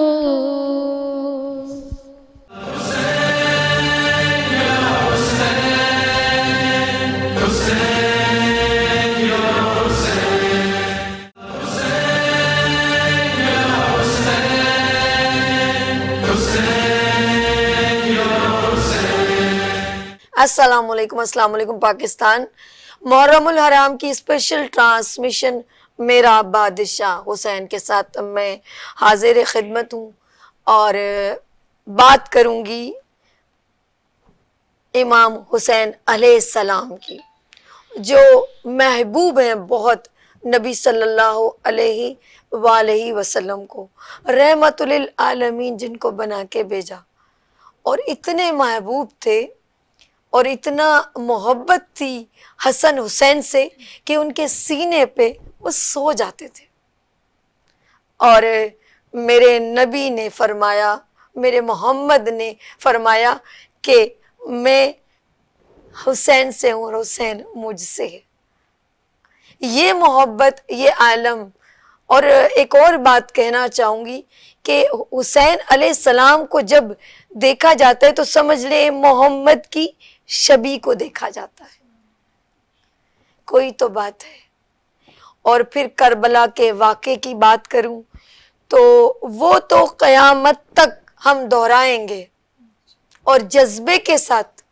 S1: अस्सलाम वालेकुम पाकिस्तान। मुहर्रमुल हराम की स्पेशल ट्रांसमिशन मेरा बादशाह हुसैन के साथ मैं हाजिर खिदमत हूँ और बात करूँगी इमाम हुसैन अलैहिस्सलाम की, जो महबूब हैं बहुत नबी सल्लल्लाहु अलैहि वसल्लम को, रहमतुल आलमीन जिनको बना के भेजा, और इतने महबूब थे और इतना मोहब्बत थी हसन हुसैन से कि उनके सीने पे वो सो जाते थे। और मेरे नबी ने फरमाया, मेरे मोहम्मद ने फरमाया कि मैं हुसैन से हूँ और हुसैन मुझसे है। ये मोहब्बत, ये आलम। और एक और बात कहना चाहूँगी कि हुसैन अलैहिस्सलाम को जब देखा जाता है तो समझ ले मोहम्मद की शबी को देखा जाता है, कोई तो बात है। और फिर करबला के वाक़े की बात करूं तो वो तो क़यामत तक हम दोहराएंगे और जज्बे के साथ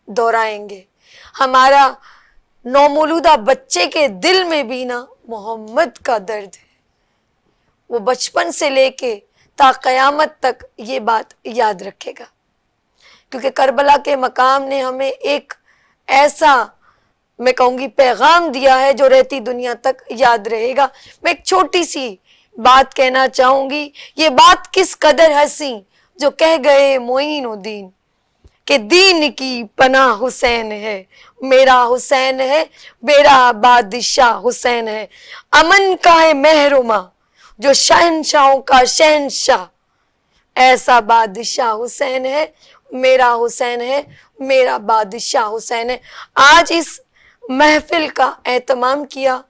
S1: दोहराएंगे। हमारा नौमौलूदा बच्चे के दिल में भी ना मोहम्मद का दर्द है, वो बचपन से लेके ता क़यामत तक ये बात याद रखेगा, क्योंकि करबला के मकाम ने हमें एक ऐसा, मैं कहूँगी, पैगाम दिया है जो रहती दुनिया तक याद रहेगा। मैं एक छोटी सी बात कहना चाहूँगी, ये बात किस कदर हंसी जो कह गए मोइनुद्दीन, कि दीन की पनाह हुसैन है, मेरा हुसैन है, मेरा बादशाह हुसैन है। अमन का है महरुमा जो शहनशाहों का शहनशाह, ऐसा बादशाह हुसैन है, मेरा हुसैन है, मेरा बादशाह हुसैन है। आज इस महफिल का एहतमाम किया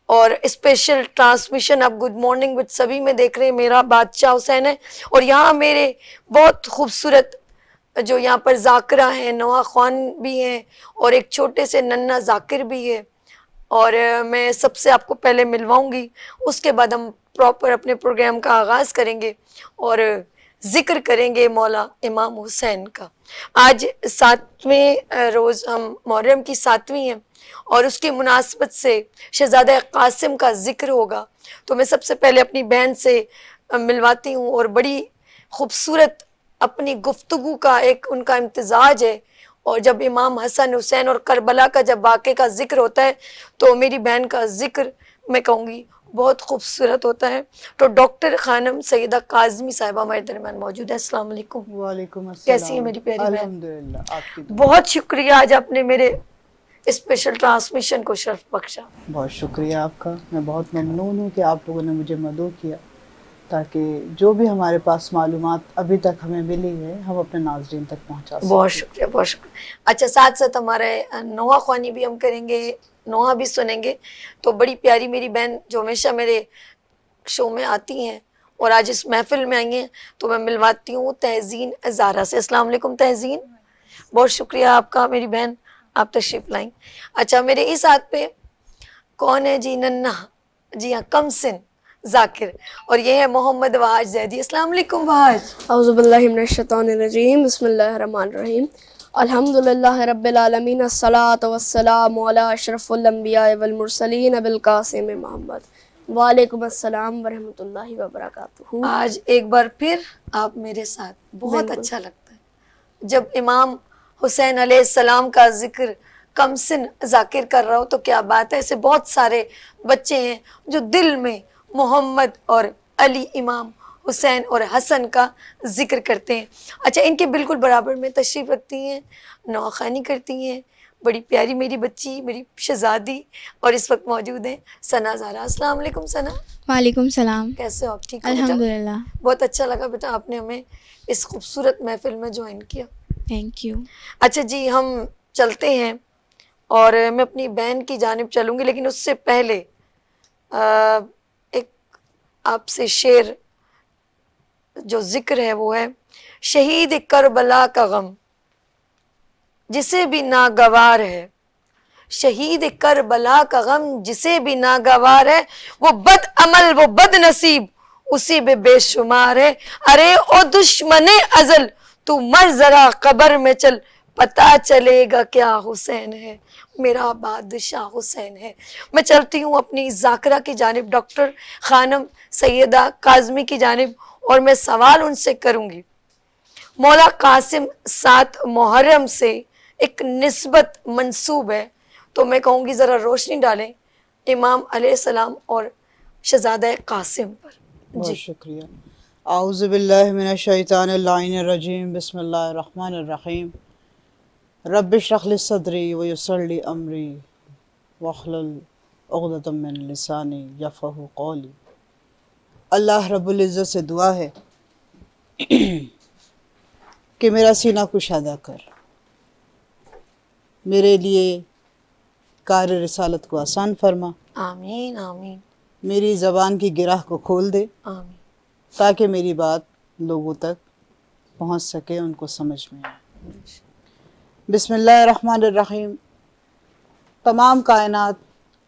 S1: और स्पेशल ट्रांसमिशन अब गुड मॉर्निंग विद सभी में देख रहे हैं, मेरा बादशाह हुसैन है। और यहाँ मेरे बहुत खूबसूरत जो यहाँ पर जाकिरा हैं, नवा खान भी हैं और एक छोटे से नन्ना जाकिर भी है। और मैं सबसे आपको पहले मिलवाऊंगी, उसके बाद हम प्रॉपर अपने प्रोग्राम का आगाज़ करेंगे और जिक्र करेंगे मौला इमाम हुसैन का। आज 7वें रोज़ हम मुहर्रम की 7वीं है और उसकी मुनासबत से शहजादा कासिम का जिक्र होगा। तो मैं सबसे पहले अपनी बहन से मिलवाती हूँ और बड़ी खूबसूरत अपनी गुफ्तगू का एक उनका इम्तिजाज है। और जब इमाम हसन हुसैन और करबला का जब वाक़े का जिक्र होता है तो मेरी बहन का जिक्र मैं कहूँगी बहुत खूबसूरत होता है। तो डॉक्टर खानम सैयदा काज़मी साहिबा हमारे दरमियान मौजूद है। अस्सलाम वालेकुम।
S3: वालेकुम अस्सलाम।
S1: कैसी है मेरी प्यारी बहन?
S3: अल्हम्दुलिल्लाह, आपकी
S1: बहुत शुक्रिया, आज आपने मेरे स्पेशल ट्रांसमिशन को शर्फ बख्शा।
S3: बहुत शुक्रिया आपका। मैं बहुत ममनून हूँ कि आप लोगों ने मुझे मदऊ किया ताकि जो भी हमारे पास मालूमात अभी तक हमें मिली है हम अपने नाज़रीन तक पहुँचा सकें।
S1: बहुत शुक्रिया, बहुत शुक्रिया। अच्छा, साथ साथ हमारे नोहा ख्वानी भी हम करेंगे, नोहा भी सुनेंगे। तो बड़ी प्यारी मेरी बहन जो हमेशा मेरे शो में आती हैं और आज इस महफिल में आई हैं, तो मैं मिलवाती हूँ तहज़ीन ज़ारा से। अस्सलाम वालेकुम तहज़ीन, बहुत शुक्रिया आपका मेरी बहन, आप तशरीफ़ लाई। अच्छा, मेरे इस हाथ पे कौन है जी? नन्ना जी हाँ, कमसिन जाकिर, और ये है मोहम्मद वहाज जैदी। अस्सलाम वालेकुम वहाज।
S2: औज़ु बिल्लाहि मिनश शैतानिर रजीम, बिस्मिल्लाहिर रहमानिर रहीम, अल्हम्दुलिल्लाहि रब्बिल आलमीन, अस्सलातु वस्सलामु अला अशरफिल अंबिया वल मुरसलीन अबिल कासिम मोहम्मद। वालेकुम अस्सलाम व रहमतुल्लाहि व बरकातुहू।
S1: आज एक बार फिर आप मेरे साथ, बहुत अच्छा लगता है जब इमाम हुसैन अलैहिस्सलाम का जिक्र कमसिन जाकिर कर रहा हो। तो क्या बात है, ऐसे बहुत सारे बच्चे हैं जो दिल में मोहम्मद और अली, इमाम हुसैन और हसन का जिक्र करते हैं। अच्छा, इनके बिल्कुल बराबर में तशरीफ़ रखती हैं, नौखानी करती हैं, बड़ी प्यारी मेरी बच्ची, मेरी शहजादी, और इस वक्त मौजूद हैं सना ज़ारा। अस्सलाम वालेकुम सना।
S5: वालेकुम सलाम।
S1: कैसे हो आप? ठीक हो?
S5: अल्हम्दुलिल्लाह।
S1: बहुत अच्छा लगा बेटा आपने हमें इस खूबसूरत महफिल में ज्वाइन किया।
S5: Thank you.
S1: अच्छा जी, हम चलते हैं और मैं अपनी बहन की जानिब चलूँगी, लेकिन उससे पहले एक आपसे शेर जो जिक्र है वो है, शहीद करबला का गम जिसे भी नागवार है, शहीद करबला का गम जिसे भी नागवार है, वो बद अमल वो बद नसीब उसी में बेशुमार है। अरे ओ दुश्मने अजल तू मर जरा कब्र में चल, पता चलेगा क्या हुसैन है, मेरा बादशाह हुसैन है। मैं चलती हूँ अपनी जाकिरा की जानिब, डॉक्टर खानम सैयदा काज़मी की जानिब, और मैं सवाल उनसे करूँगी। मौला कासिम 7 मुहर्रम से एक निस्बत मंसूब है, तो मैं कहूँगी ज़रा रोशनी डालें इमाम अलैहिस्सलाम और शहजादा कासिम पर।
S3: बहुत शुक्रिया। आऊज़ु बिल्लाहि मिनश शैतानिर रजीम, बिस्मिल्लाहिर रहमानिर रहीम, रब्बि इश्रह ली सदरी व यस्सिर ली अमरी वहलुल उक़दतम मिन लिसानी यफ़क़हू क़ौली। अल्लाह रब्बुल इज़्ज़त से दुआ है कि मेरा सीना कुशादा कर, मेरे लिए कार्य रिसालत को आसान फरमा।
S1: आमीन आमीन।
S3: मेरी ज़बान की गिराह को खोल दे,
S1: आमीन,
S3: ताकि मेरी बात लोगों तक पहुंच सके, उनको समझ में आए। बिस्मिल्लाहिर्रहमानिर्रहीम। तमाम कायनात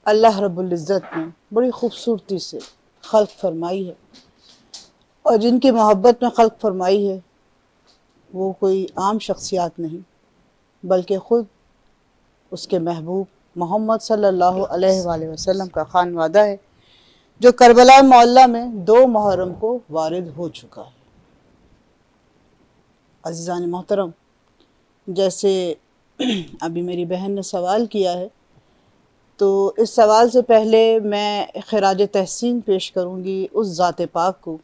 S3: अल्लाह रब्बुल इज़्ज़त ने बड़ी खूबसूरती से खल्क़ फरमाई है, और जिनकी मोहब्बत में खल्क़ फरमाई है वो कोई आम शख्सियात नहीं, बल्कि ख़ुद उसके महबूब मोहम्मद सल्लल्लाहु अलैहि वसल्लम का खानवादा है, जो करबला मोहल्ला में 2 मुहर्रम को वारिद हो चुका है। अज़ीज़ान मोहतरम, जैसे अभी मेरी बहन ने सवाल किया है, तो इस सवाल से पहले मैं ख़िराज तहसीन पेश करूँगी उस ज़ात पाक को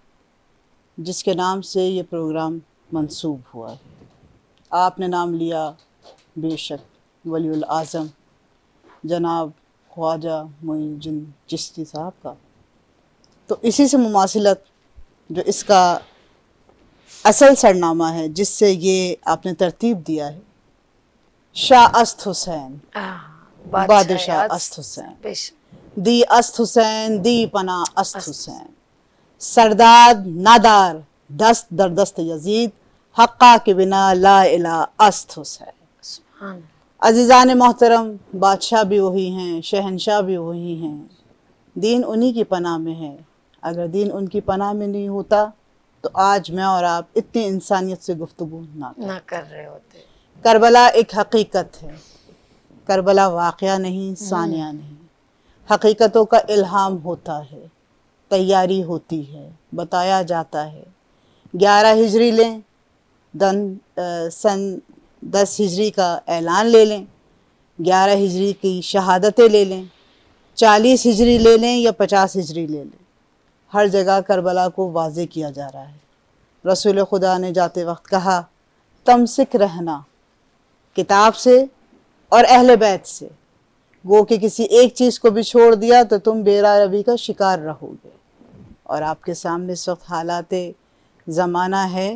S3: जिसके नाम से ये प्रोग्राम मंसूब हुआ है। आपने नाम लिया बेशक वलीउल आज़म जनाब ख्वाजा मोइनुद्दीन चिश्ती साहब का, तो इसी से मुमासिलत जो इसका असल सरनामा है जिससे ये आपने तरतीब दिया है, शाह अस्त हुसैन बादशाह अस्त हुसैन, दी अस्त हुसैन दी पना अस्त हुसैन, सरदार नादार दस्त दर दस्त यजीद, हक्का के बिना ला इला अस्त हुसैन। अजीज़ान मोहतरम, बादशाह भी वही हैं, शहनशाह भी वही हैं, दीन उन्हीं की पनाह में है। अगर दीन उनकी पनाह में नहीं होता तो आज मैं और आप इतनी इंसानियत से गुफ्तगू ना कर रहे होते। करबला एक हकीकत है, करबला वाक़या नहीं, सानिया नहीं। हकीकतों का इल्हाम होता है, तैयारी होती है, बताया जाता है। 11 हिजरी लें, सन 10 हिजरी का ऐलान ले लें, 11 हिजरी की शहादतें ले लें, 40 हिजरी ले लें या 50 हिजरी ले लें, हर जगह करबला को वाज़े किया जा रहा है। रसूल खुदा ने जाते वक्त कहा, तमसिक रहना किताब से और अहले बैत से, गो कि किसी एक चीज़ को भी छोड़ दिया तो तुम बेरा रवी का शिकार रहोगे। और आपके सामने इस वक्त हालात ज़माना है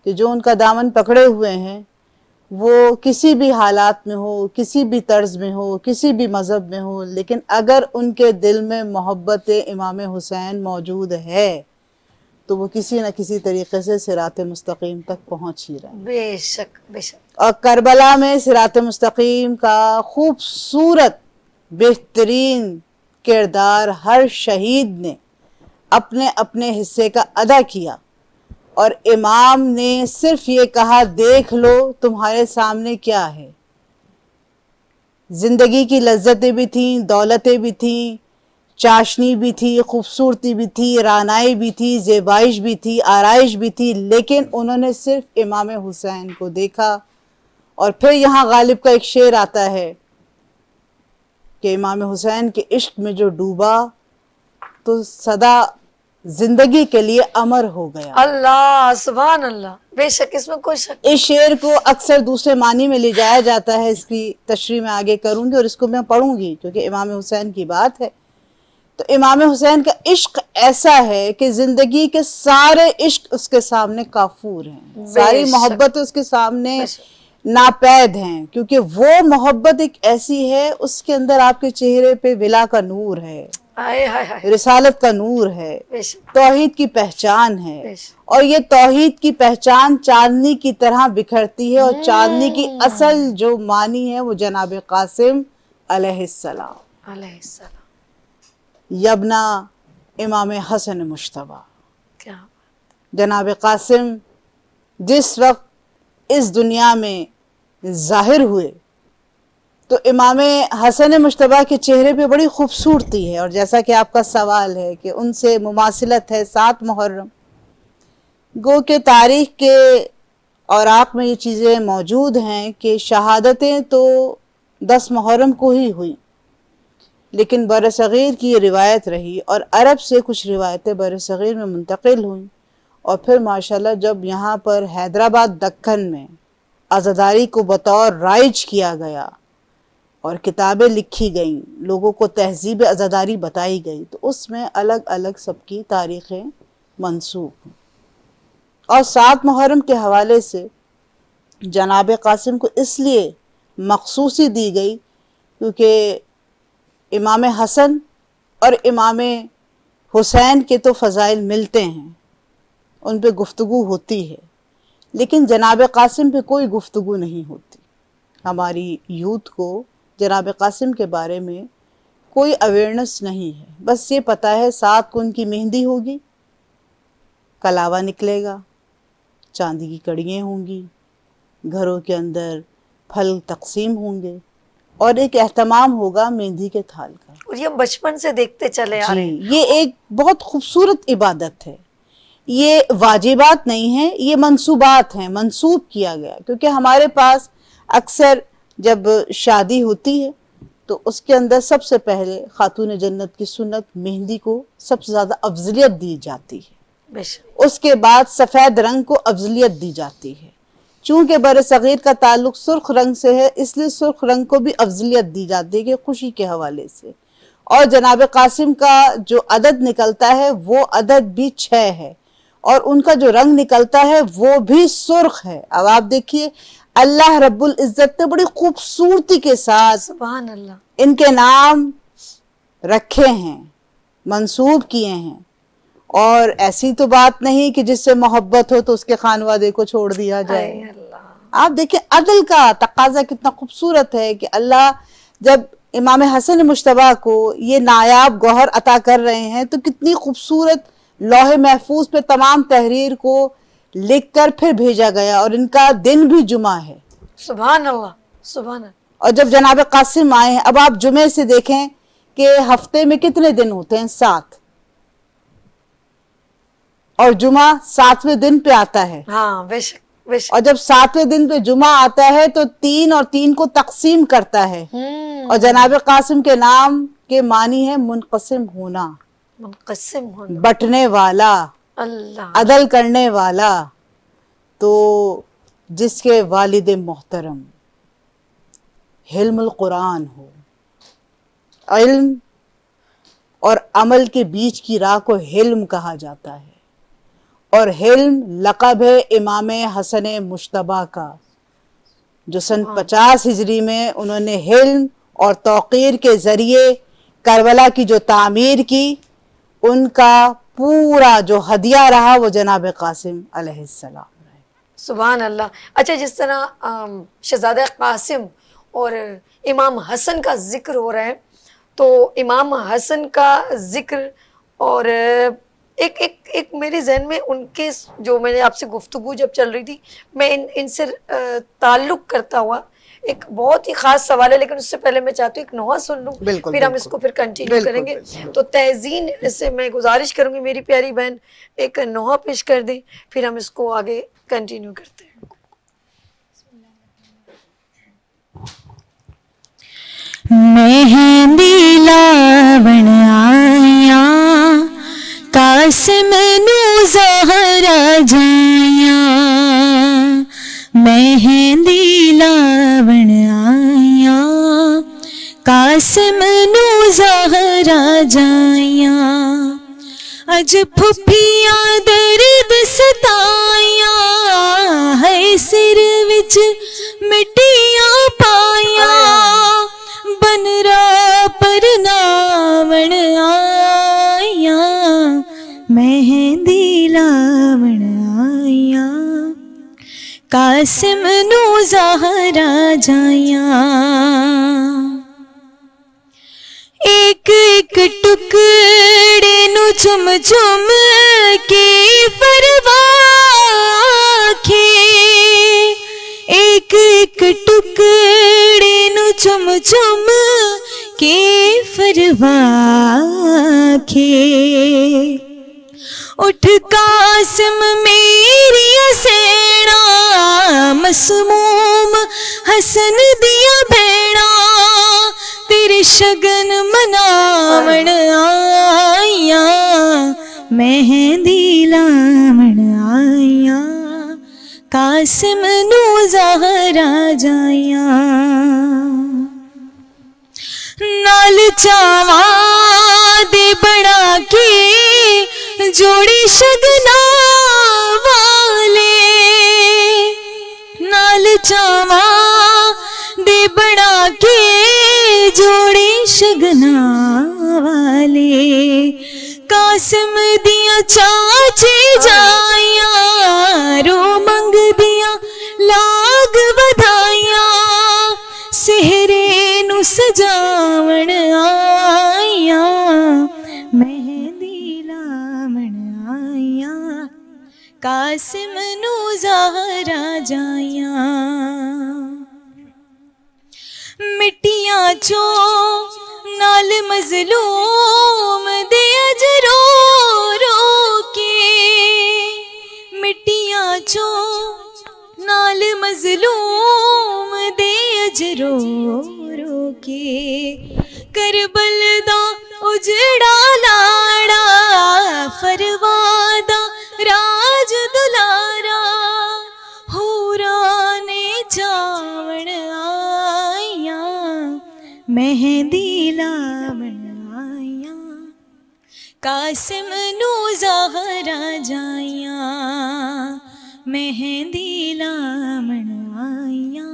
S3: कि जो उनका दामन पकड़े हुए हैं वो किसी भी हालात में हो, किसी भी तर्ज में हो, किसी भी मज़हब में हो, लेकिन अगर उनके दिल में मोहब्बत इमाम हुसैन मौजूद है तो वो किसी न किसी तरीक़े से सिरात मुस्तकीम तक पहुँच ही रहे।
S1: बेशक बेशक।
S3: और करबला में सिरात मुस्तकीम का खूबसूरत बेहतरीन किरदार हर शहीद ने अपने अपने हिस्से का अदा किया। और इमाम ने सिर्फ ये कहा, देख लो तुम्हारे सामने क्या है। जिंदगी की लज्जतें भी थीं, दौलतें भी थीं, चाशनी भी थी, खूबसूरती भी थी, रानाई भी थी, ज़ेबाइश भी थी, आराइश भी थी, लेकिन उन्होंने सिर्फ इमाम हुसैन को देखा। और फिर यहाँ गालिब का एक शेर आता है कि इमाम हुसैन के इश्क में जो डूबा तो सदा जिंदगी के लिए अमर हो गया।
S1: अल्लाह सुभान अल्लाह। बेशक, इसमें कोई शक।
S3: इस शेर को अक्सर दूसरे मानी में ले जाया जाता है, इसकी तशरीह मैं आगे करूंगी और इसको मैं पढ़ूंगी क्योंकि इमाम हुसैन की बात है। तो इमाम हुसैन का इश्क ऐसा है कि जिंदगी के सारे इश्क उसके सामने काफूर हैं, सारी मोहब्बत उसके सामने नापैद हैं, क्योंकि वो मोहब्बत एक ऐसी है, उसके अंदर आपके चेहरे पे विला का नूर है, रिसालत का नूर है, तौहीद की पहचान है। और ये तौहीद की पहचान चांदनी की तरह बिखरती है। और चांदनी की असल जो मानी है वो जनाब कासिम अलैहिस्सलाम, यबना इमाम हसन मुश्तबा। जनाब कासिम जिस वक्त इस दुनिया में जाहिर हुए तो इमाम हसन मुश्तबा के चेहरे पे बड़ी खूबसूरती है। और जैसा कि आपका सवाल है कि उनसे मुमासिलत है 7 मुहर्रम, गो के तारीख के औराक में ये चीज़ें मौजूद हैं कि शहादतें तो 10 मुहर्रम को ही हुई, लेकिन बरसग़ीर की ये रिवायत रही और अरब से कुछ रिवायतें बरसग़ीर में मुंतकिल हुई। और फिर माशाल्लाह जब यहाँ पर हैदराबाद दक्कन में आज़ादारी को बतौर राइज किया गया और किताबें लिखी गईं, लोगों को तहज़ीब आज़ादारी बताई गई, तो उसमें अलग अलग सबकी तारीख़ें मंसूब हुई। और 7 मुहर्रम के हवाले से जनाब कासिम को इसलिए मखसूसी दी गई क्योंकि इमाम हसन और इमाम हुसैन के तो फ़ज़ाइल मिलते हैं, उन पे गुफ्तगू होती है, लेकिन जनाब कासिम पे कोई गुफ्तगू नहीं होती। हमारी यूथ को जनाब कासिम के बारे में कोई अवेयरनेस नहीं है। बस ये पता है 7 को उनकी मेहंदी होगी, कलावा निकलेगा, चांदी की कड़ियाँ होंगी, घरों के अंदर फल तकसीम होंगे और एक एहतमाम होगा मेहंदी के थाल का।
S1: और ये बचपन से देखते चले आ रहे हैं।
S3: ये एक बहुत खूबसूरत इबादत है। ये वाजिबात नहीं है, ये मंसूबात हैं, मंसूब किया गया। क्योंकि हमारे पास अक्सर जब शादी होती है तो उसके अंदर सबसे पहले खातून जन्नत की सुन्नत मेहंदी को सबसे ज़्यादा अफजलियत दी जाती है, उसके बाद सफ़ेद रंग को अफजलियत दी जाती है, चूंकि बरसगीर का ताल्लुक सुर्ख रंग से है, इसलिए सुर्ख रंग को भी अफजलियत दी जाती है कि खुशी के हवाले से। और जनाब कासिम का जो अदद निकलता है वो अदद भी 6 है और उनका जो रंग निकलता है वो भी सुर्ख है। अब आप देखिए अल्लाह रब्बुल इज्जत ने बड़ी खूबसूरती के साथ
S1: सुभान अल्लाह
S3: इनके नाम रखे हैं, मंसूब किए हैं। और ऐसी तो बात नहीं कि जिससे मोहब्बत हो तो उसके खानवादे को छोड़ दिया जाए। आप देखिए अदल का तकाजा कितना खूबसूरत है कि अल्लाह जब इमाम हसन मुश्तबा को ये नायाब गौहर अता कर रहे हैं तो कितनी खूबसूरत लौहे महफूज पे तमाम तहरीर को लिखकर फिर भेजा गया और इनका दिन भी जुमा है।
S1: सुभान अल्लाह सुभान अल्लाह।
S3: और जब जनाब कासिम आए हैं, अब आप जुमे से देखें कि हफ्ते में कितने दिन होते हैं? 7, और जुमा 7वें दिन पे आता है।
S1: हाँ बेशक बेशक।
S3: और जब 7वें दिन पे जुमा आता है तो 3 और 3 को तकसीम करता है। और जनाब कासिम के नाम के मानी है मुनक़सिम होना,
S1: मुनक़सिम होना,
S3: बटने वाला,
S1: अल्लाह
S3: अदल करने वाला। तो जिसके वालिद मोहतरम हिल्मुल कुरान हो, इल्म और अमल के बीच की राह को हिल्म कहा जाता है। और हिल्म लक़ब है इमाम हसन मुश्तबा का, जो सन 50 हिजरी में उन्होंने हिल्म और तौक़ीर के ज़रिए करबला की जो तामीर की, उनका पूरा जो हदिया रहा वो जनाब कासिम अलैहिस्सलाम।
S1: सुभान अल्लाह। अच्छा, जिस तरह शहज़ादा कासिम और इमाम हसन का जिक्र हो रहा है, तो इमाम हसन का जिक्र और एक मेरे जहन में उनके जो मैंने आपसे गुफ्तगू जब चल रही थी, मैं इनसे ताल्लुक़ करता हुआ एक बहुत ही ख़ास सवाल है, लेकिन उससे पहले मैं चाहती हूँ एक नोहा सुन लूँ, फिर हम इसको फिर कंटिन्यू करेंगे। तो तहज़ीन से मैं गुजारिश करूँगी मेरी प्यारी बहन एक नोहा पेश कर दें, फिर हम इसको आगे कंटिन्यू करते हैं।
S6: मेहंदी लावण आया, कासिम नू ज़हरा जाया। मेहंदी लावण आया, कासिम नू ज़हरा जाया। अज फुफिया दर्द सताया, है सिर विच मिट्टियां पाया। बनरा पर नावण आया, मेहंदी लावण आया, कासिम नू ज़हरा जाया। एक एक टुकड़े नू चुम चुम के फरवा के, एक एक टुकड़े नू चुम चुम के फरवा के। उठ कासिम मेरी सेना, मसमूम हसन दिया भेड़ा। तेरे शगन मनावण आया, मेहंदी लावण आया, कासिम नू ज़हरा जाया। नाल चावा दे बड़ा के जोड़ी शगना वाले। नाल चावा दे बड़ा के जोड़ी शगना वाले। कासिम दिया चाची जाया, रो मंग दिया लाग बधाइया। सेहरे नू सजावण आया, मेहंदी लावण आया, कासिम नू ज़हरा जाया। मिट्टियां चो नाल मजलूम दे अज रो रो के। मिट्टियां चो नाल मजलूम दे अज रो रो के। करबल दा उजड़ा लाड़ा, फरवादा राज दुलारा। होरा मेहंदी लावण आया, कासिम नू ज़हरा जाया, मेहंदी लावण आया,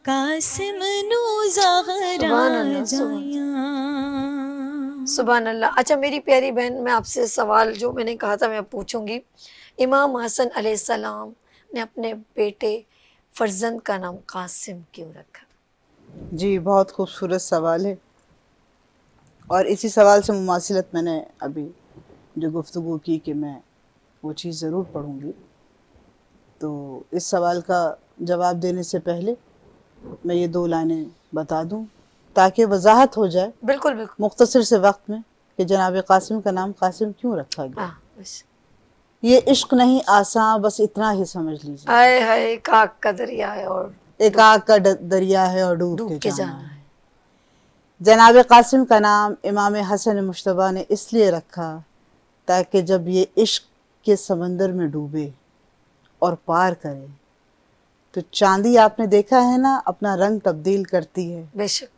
S6: कासिम नू ज़हरा जाया।
S1: सुभान अल्लाह। अच्छा मेरी प्यारी बहन, मैं आपसे सवाल जो मैंने कहा था मैं पूछूंगी। इमाम हसन अलैहिस्सलाम ने अपने बेटे फर्जंद का नाम कासिम क्यों रखा?
S3: जी, बहुत खूबसूरत सवाल है, और इसी सवाल से मुमासिलत मैंने अभी जो गुफ्तगू की कि मैं वो चीज़ ज़रूर पढ़ूंगी। तो इस सवाल का जवाब देने से पहले मैं ये 2 लाइनें बता दूं ताकि वजाहत हो जाए
S1: बिल्कुल बिल्कुल
S3: मुख्तसर से वक्त में कि जनाब कासिम का नाम कासिम क्यों रखा गया।
S1: बस।
S3: ये इश्क नहीं आसान, बस इतना ही समझ लीजिए।
S1: हाय हाय, एक आग का दरिया है और
S3: एक आग का दरिया है और डूब के जाना है। जनाब कासिम का नाम इमाम हसन मुश्तबा ने इसलिए रखा ताकि जब ये इश्क के समंदर में डूबे और पार करे तो चांदी आपने देखा है ना, अपना रंग तब्दील करती है।
S1: बेशक।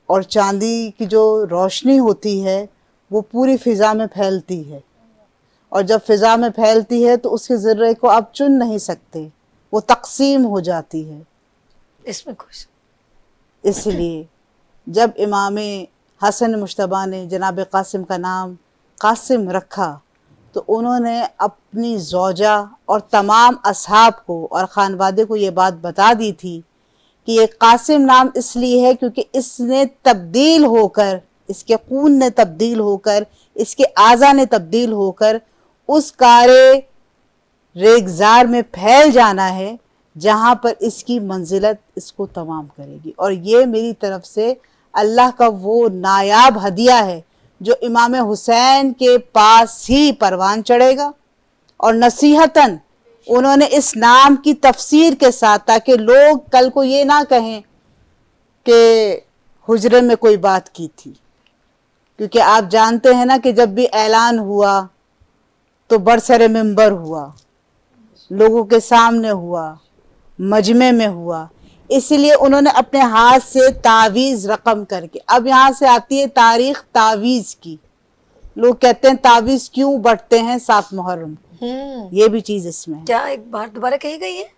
S3: और चांदी की जो रोशनी होती है वो पूरी फिज़ा में फैलती है, और जब फिज़ा में फैलती है तो उसके ज़र्रे को आप चुन नहीं सकते, वो तकसीम हो जाती है।
S1: इसमें खुश।
S3: इसलिए जब इमाम हसन मुश्तबा ने जनाब कासिम का नाम कासिम रखा तो उन्होंने अपनी ज़ौजा और तमाम असहाब को और ख़ानवादे को ये बात बता दी थी कि ये कासिम नाम इसलिए है क्योंकि इसने तब्दील होकर, इसके खून ने तब्दील होकर, इसके आज़ा ने तब्दील होकर उस कारे रेगज़ार में फैल जाना है जहाँ पर इसकी मंजिलत इसको तमाम करेगी। और ये मेरी तरफ से अल्लाह का वो नायाब हदिया है जो इमाम हुसैन के पास ही परवान चढ़ेगा, और नसीहतन उन्होंने इस नाम की तफसीर के साथ, ताकि लोग कल को ये ना कहें कि हुजरे में कोई बात की थी, क्योंकि आप जानते हैं ना कि जब भी ऐलान हुआ तो बरसरे मिंबर हुआ, लोगों के सामने हुआ, मजमे में हुआ, इसलिए उन्होंने अपने हाथ से तावीज़ रकम करके, अब यहाँ से आती है तारीख तावीज़ की। लोग कहते हैं तावीज़ क्यों बंटते हैं 7 मुहर्रम, ये भी चीज़ इसमें है।
S1: क्या एक बार दोबारा कही गई है?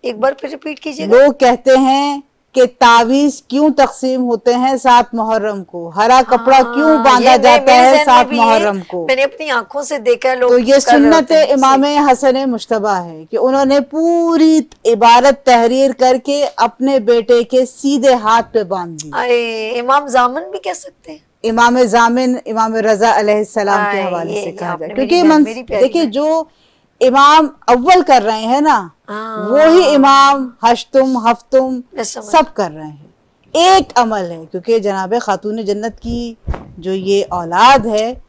S1: एक बार फिर रिपीट कीजिएगा।
S3: लोग कहते हैं कि तावीज़ क्यों तकसीम होते हैं 7 मुहर्रम को, हरा कपड़ा क्यों बांधा जाता है 7 मुहर्रम को।
S1: मैंने अपनी आंखों से देखा लोग।
S3: तो ये सुन्नत इमाम हसन मुश्तबा है कि उन्होंने पूरी इबारत तहरीर करके अपने बेटे के सीधे हाथ पे बांध दी।
S1: इमाम जामिन भी कह सकते हैं।
S3: इमाम जामिन इमाम रजा अलैहिस्सलाम के हवाले से कहा जाए, क्योंकि देखिए जो इमाम अव्वल कर रहे हैं ना, वो ही इमाम हश्तुम हफ्तुम सब कर रहे हैं। एक अमल है, क्योंकि जनाब खातून जन्नत की जो ये औलाद है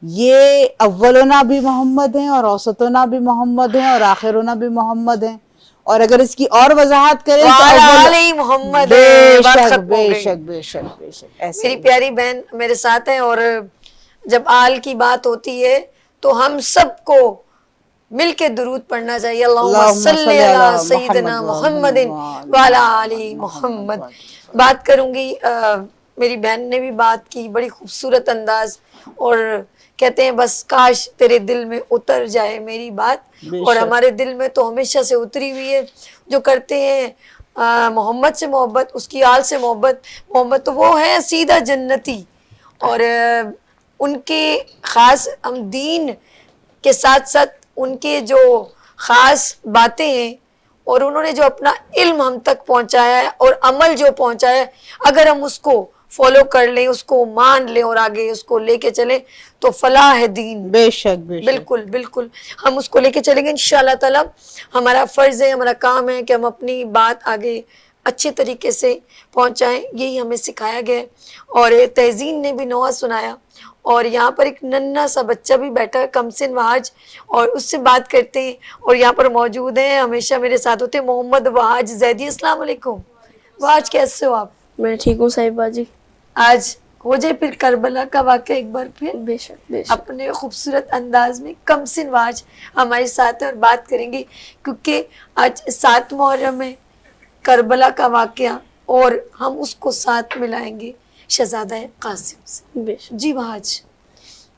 S3: ये अव्वलोना भी मोहम्मद हैं और औसतोना भी मोहम्मद हैं और आखिरोना भी मोहम्मद हैं। और अगर इसकी और वजाहत करें तो
S1: मोहम्मद
S3: बेशक बेशक बेशक बेशक ऐसे।
S1: मेरी प्यारी बहन मेरे साथ है, और जब आल की बात होती है तो हम सबको मिलके दुरूद पढ़ना चाहिए। अल्लाहुम्मा सल्ली अला सय्यिदना मुहम्मदिन व अला आलि मुहम्मद। बात करूंगी, मेरी बहन ने भी बात की बड़ी खूबसूरत अंदाज, और कहते हैं बस काश तेरे दिल में उतर जाए मेरी बात, और हमारे दिल में तो हमेशा से उतरी हुई है। जो करते हैं मोहम्मद से मोहब्बत, उसकी आल से मोहब्बत तो वो है सीधा जन्नती। और उनके ख़ास हम दीन के साथ साथ उनके जो ख़ास बातें हैं और उन्होंने जो अपना इल्म हम तक पहुंचाया है और अमल जो पहुंचाया है, अगर हम उसको फॉलो कर लें, उसको मान लें और आगे उसको लेके चलें तो फलाह है दीन।
S3: बेशक
S1: बिल्कुल बिल्कुल हम उसको लेके चलेंगे इंशाअल्लाह ताला। हमारा फ़र्ज़ है, हमारा काम है कि हम अपनी बात आगे अच्छे तरीके से पहुंचाएं, यही हमें सिखाया गया है। और तहज़ीन ने भी नोहा सुनाया, और यहाँ पर एक नन्हा सा बच्चा भी बैठा है कमसिन वहाज, और उससे बात करते हैं। और यहाँ पर मौजूद हैं, हमेशा मेरे साथ होते हैं, मोहम्मद वहाज जैदी। अस्सलाम वालेकुम वहाज, कैसे हो आप?
S2: मैं ठीक हूँ साहिबा जी।
S1: आज हो जाए फिर करबला का वाक़या एक बार फिर,
S2: बेशक बेशक,
S1: अपने खूबसूरत अंदाज में। कमसिन वहाज हमारे साथ है और बात करेंगे, क्योंकि आज 7 मुहर्रम है, करबला का वाक़या और हम उसको साथ मिलाएंगे शहजादा कासिम से। जी महाज,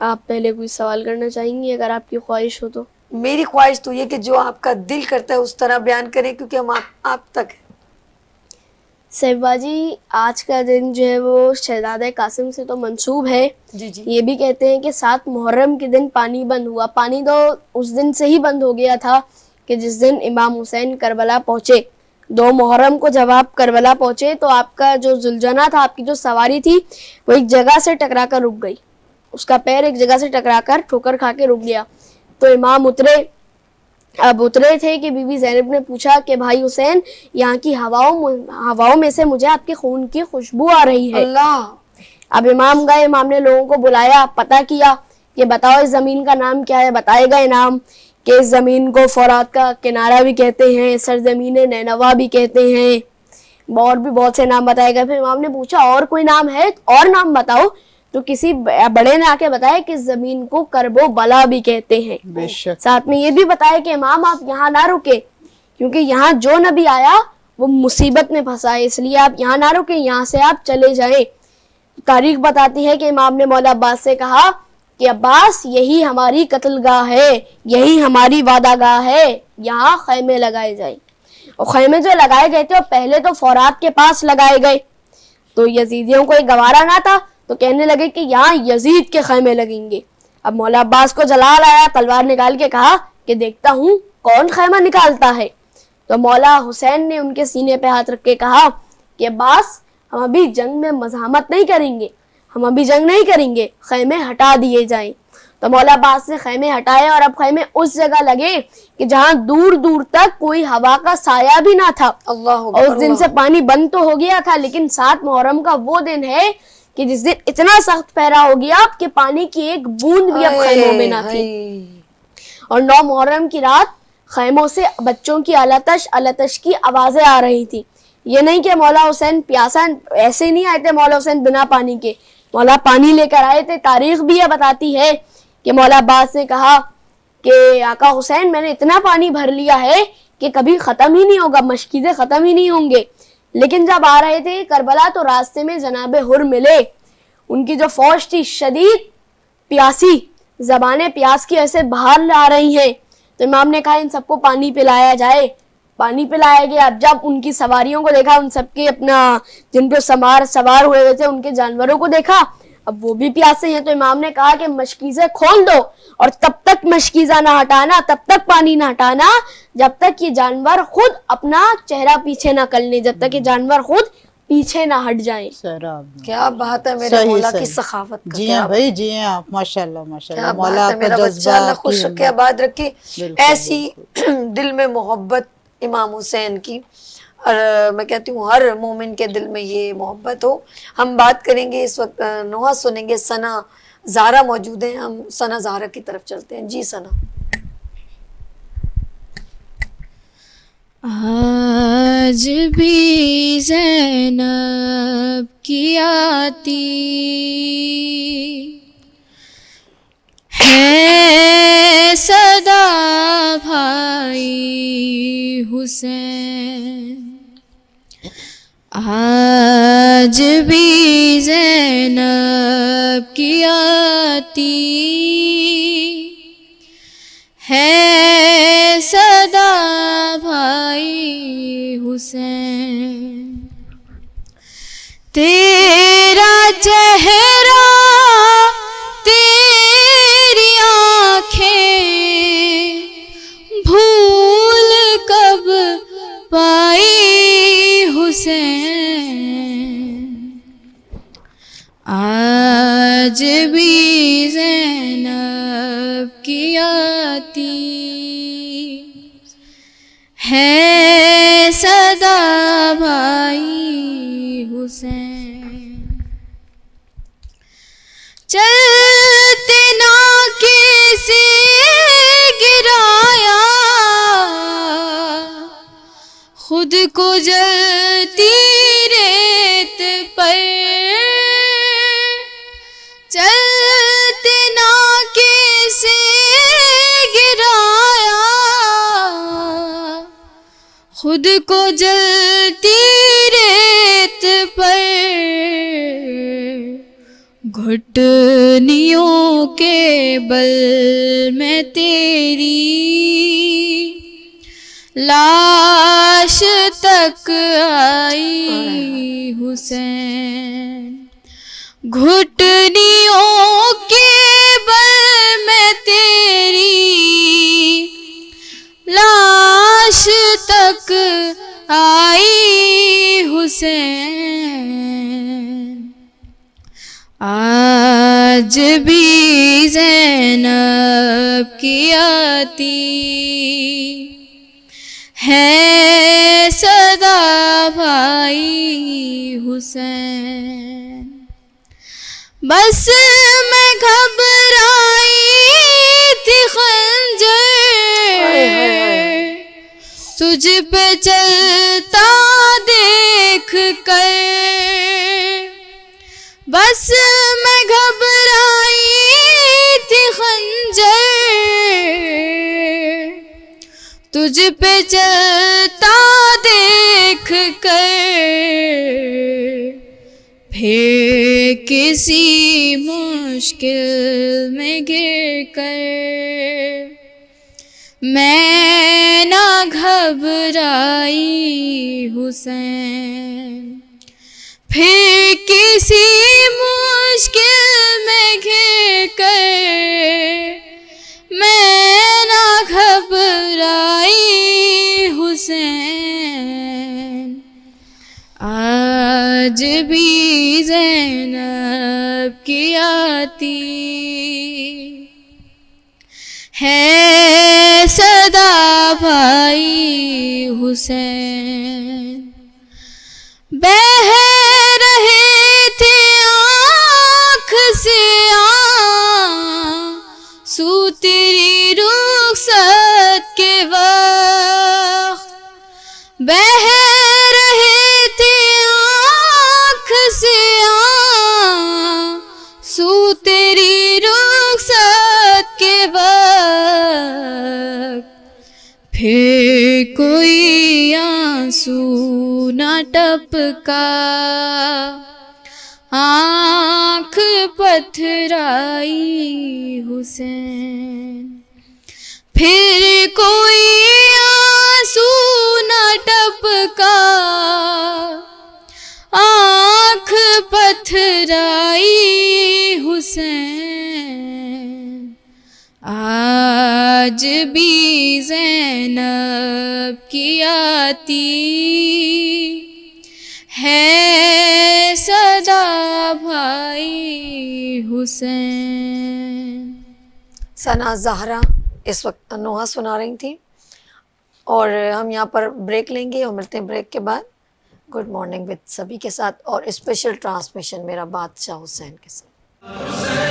S2: आप पहले कोई सवाल करना चाहेंगी अगर आपकी ख्वाहिश हो तो?
S1: मेरी ख्वाहिश तो ये कि जो आपका दिल करता है उस तरह बयान करें, क्योंकि हम आप तक है।
S2: साहिबा जी, आज का दिन जो है वो शहजादा कासिम से तो मंसूब है।
S1: जी जी।
S2: ये भी कहते हैं कि 7 मुहर्रम के दिन पानी बंद हुआ। पानी तो उस दिन से ही बंद हो गया था कि जिस दिन इमाम हुसैन करबला पहुंचे। 2 मुहर्रम को जब आप करबला पहुंचे तो आपका जो जुलझना था, आपकी जो सवारी थी, वो एक जगह से टकरा कर रुक गई। उसका पैर एक जगह से टकरा कर ठोकर खा के रुक गया। तो इमाम उतरे थे कि बीबी ज़ैनब ने पूछा कि भाई हुसैन, यहाँ की हवाओं में से मुझे आपके खून की खुशबू आ रही है। अल्लाह। अब इमाम गए, इमाम ने लोगों को बुलाया, पता किया कि बताओ इस जमीन का नाम क्या है। बताए गए नाम कि इस जमीन को फरात का किनारा भी कहते हैं, सरजमीन नैनवा भी कहते हैं, और भी बहुत से नाम बताए गए। फिर इमाम ने पूछा और कोई नाम है, और नाम बताओ। तो किसी बड़े ने आके बताया कि जमीन को करबो बला भी कहते हैं। साथ में ये भी बताया कि इमाम आप यहाँ ना रुके, क्योंकि यहाँ जो नबी आया वो मुसीबत में फंसा है, इसलिए आप यहाँ ना रुके, यहाँ से आप चले जाएं। तारीख बताती है कि इमाम ने मौला अब्बास से कहा कि अब्बास, यही हमारी कत्लगाह है, यही हमारी वादागाह है, यहाँ खैमे लगाए जाए। और खैमे जो लगाए गए थे वो पहले तो फौरात के पास लगाए गए। तो यजीदियों को एक गवारा ना था, तो कहने लगे कि यहाँ यजीद के खैमे लगेंगे। अब मौला अब्बास को जलाल आया, तलवार निकाल के कहा कि देखता हूँ कौन खैमा निकालता है। तो मौला हुसैन ने उनके सीने पे हाथ रख के कहा कि अब्बास, हम अभी जंग में मज़ाहमत नहीं करेंगे, हम अभी जंग नहीं करेंगे, खैमे हटा दिए जाएं। तो मौला अब्बास ने खैमे हटाए और अब खैमे उस जगह लगे कि जहाँ दूर दूर तक कोई हवा का साया भी ना था। और उस दिन से पानी बंद तो हो गया था, लेकिन 7 मुहर्रम का वो दिन है कि जिस दिन इतना सख्त पहरा हो गया कि पानी की एक बूंद भी अब खैमों में ना थी। और 9 मुहर्रम की रात खैमों से बच्चों की अलतश की आवाजें आ रही थी। ये नहीं कि मौला हुसैन प्यासा, ऐसे नहीं आए थे मौला हुसैन बिना पानी के, मौला पानी लेकर आए थे। तारीख भी यह बताती है कि मौला अब्बास ने कहा कि आका हुसैन, मैंने इतना पानी भर लिया है कि कभी खत्म ही नहीं होगा, मशकीज़ें खत्म ही नहीं होंगे। लेकिन जब आ रहे थे करबला तो रास्ते में जनाबे हुर मिले। उनकी जो फौज थी शदीद प्यासी, जबाने प्यास की ऐसे बाहर आ रही हैं। तो इमाम ने कहा इन सबको पानी पिलाया जाए। पानी पिलाया गया। अब जब उनकी सवारियों को देखा, उन सबके अपना जिन पे सवार हुए थे उनके जानवरों को देखा, अब वो भी प्यासे हैं। तो इमाम ने कहा कि मशकीज़ें खोल दो और तब तक मशकीज़ा ना हटाना, तब तक पानी ना हटाना जब तक ये जानवर खुद अपना चेहरा पीछे ना कर ले, जब तक ये जानवर खुद पीछे ना हट जाए।
S1: क्या बात है मेरे मौला की सखावत का।
S3: जी हाँ भाई, जी हाँ, माशाल्लाह माशाल्लाह।
S1: मौला आपका जज्बा अल्लाह खुश रखे, आबाद रखे। ऐसी दिल में मोहब्बत इमाम हुसैन की, और मैं कहती हूँ हर मोमिन के दिल में ये मोहब्बत हो। हम बात करेंगे इस वक्त, नोहा सुनेंगे। सना ज़ारा मौजूद हैं, हम सना ज़ारा की तरफ चलते हैं। जी सना।
S5: आज भी ज़ैनब की आती है सदा भाई हुसैन, आज भी ज़ैनब की आती है सदा भाई हुसैन। तेरा चेहरा तेरी आँखें भूल कब पाई हुसैन, आज भी ज़ैनब की आती है सदा भाई हुसैन। चलते ना किसी गिराया, खुद को जलती रेत पर, चलते ना किसी गिराया, खुद को जलती रेत पर घुटनियों के बल में तेरी लाश तक आई हुसैन। घुटनियों के बल में तेरी लाश तक आई हुसैन। आज भी ज़ैनब की आती है सदा भाई हुसैन। बस मैं घबराई थी खंजर तुझ पे चलता देख कर। बस मैं घबराई थी खंजर तुझ पे चलता देख कर। फिर किसी मुश्किल में गिर कर मैं ना घबराई हुसैन। फिर किसी मुश्किल में घिर कर मैं ना घबराई हुसैन। आज भी ज़ैनब की आती है सदा भाई हुसैन। बह रहे थे आँख से आंसू तेरी रुखसत के वक्त। बह रहे थे आँख से आंसू तेरी रुखसत के वक्त। फिर कोई आंसू ना टपका आँख पथराई हुसैन। फिर कोई आंसू ना टपका आँख पथराई हुसैन। आज भी ज़ैनब की आती है सदा भाई हुसैन।
S1: सना ज़हरा इस वक्त नोहा सुना रही थी और हम यहाँ पर ब्रेक लेंगे और मिलते हैं ब्रेक के बाद गुड मॉर्निंग विद सभी के साथ और स्पेशल ट्रांसमिशन मेरा बादशाह हुसैन के साथ।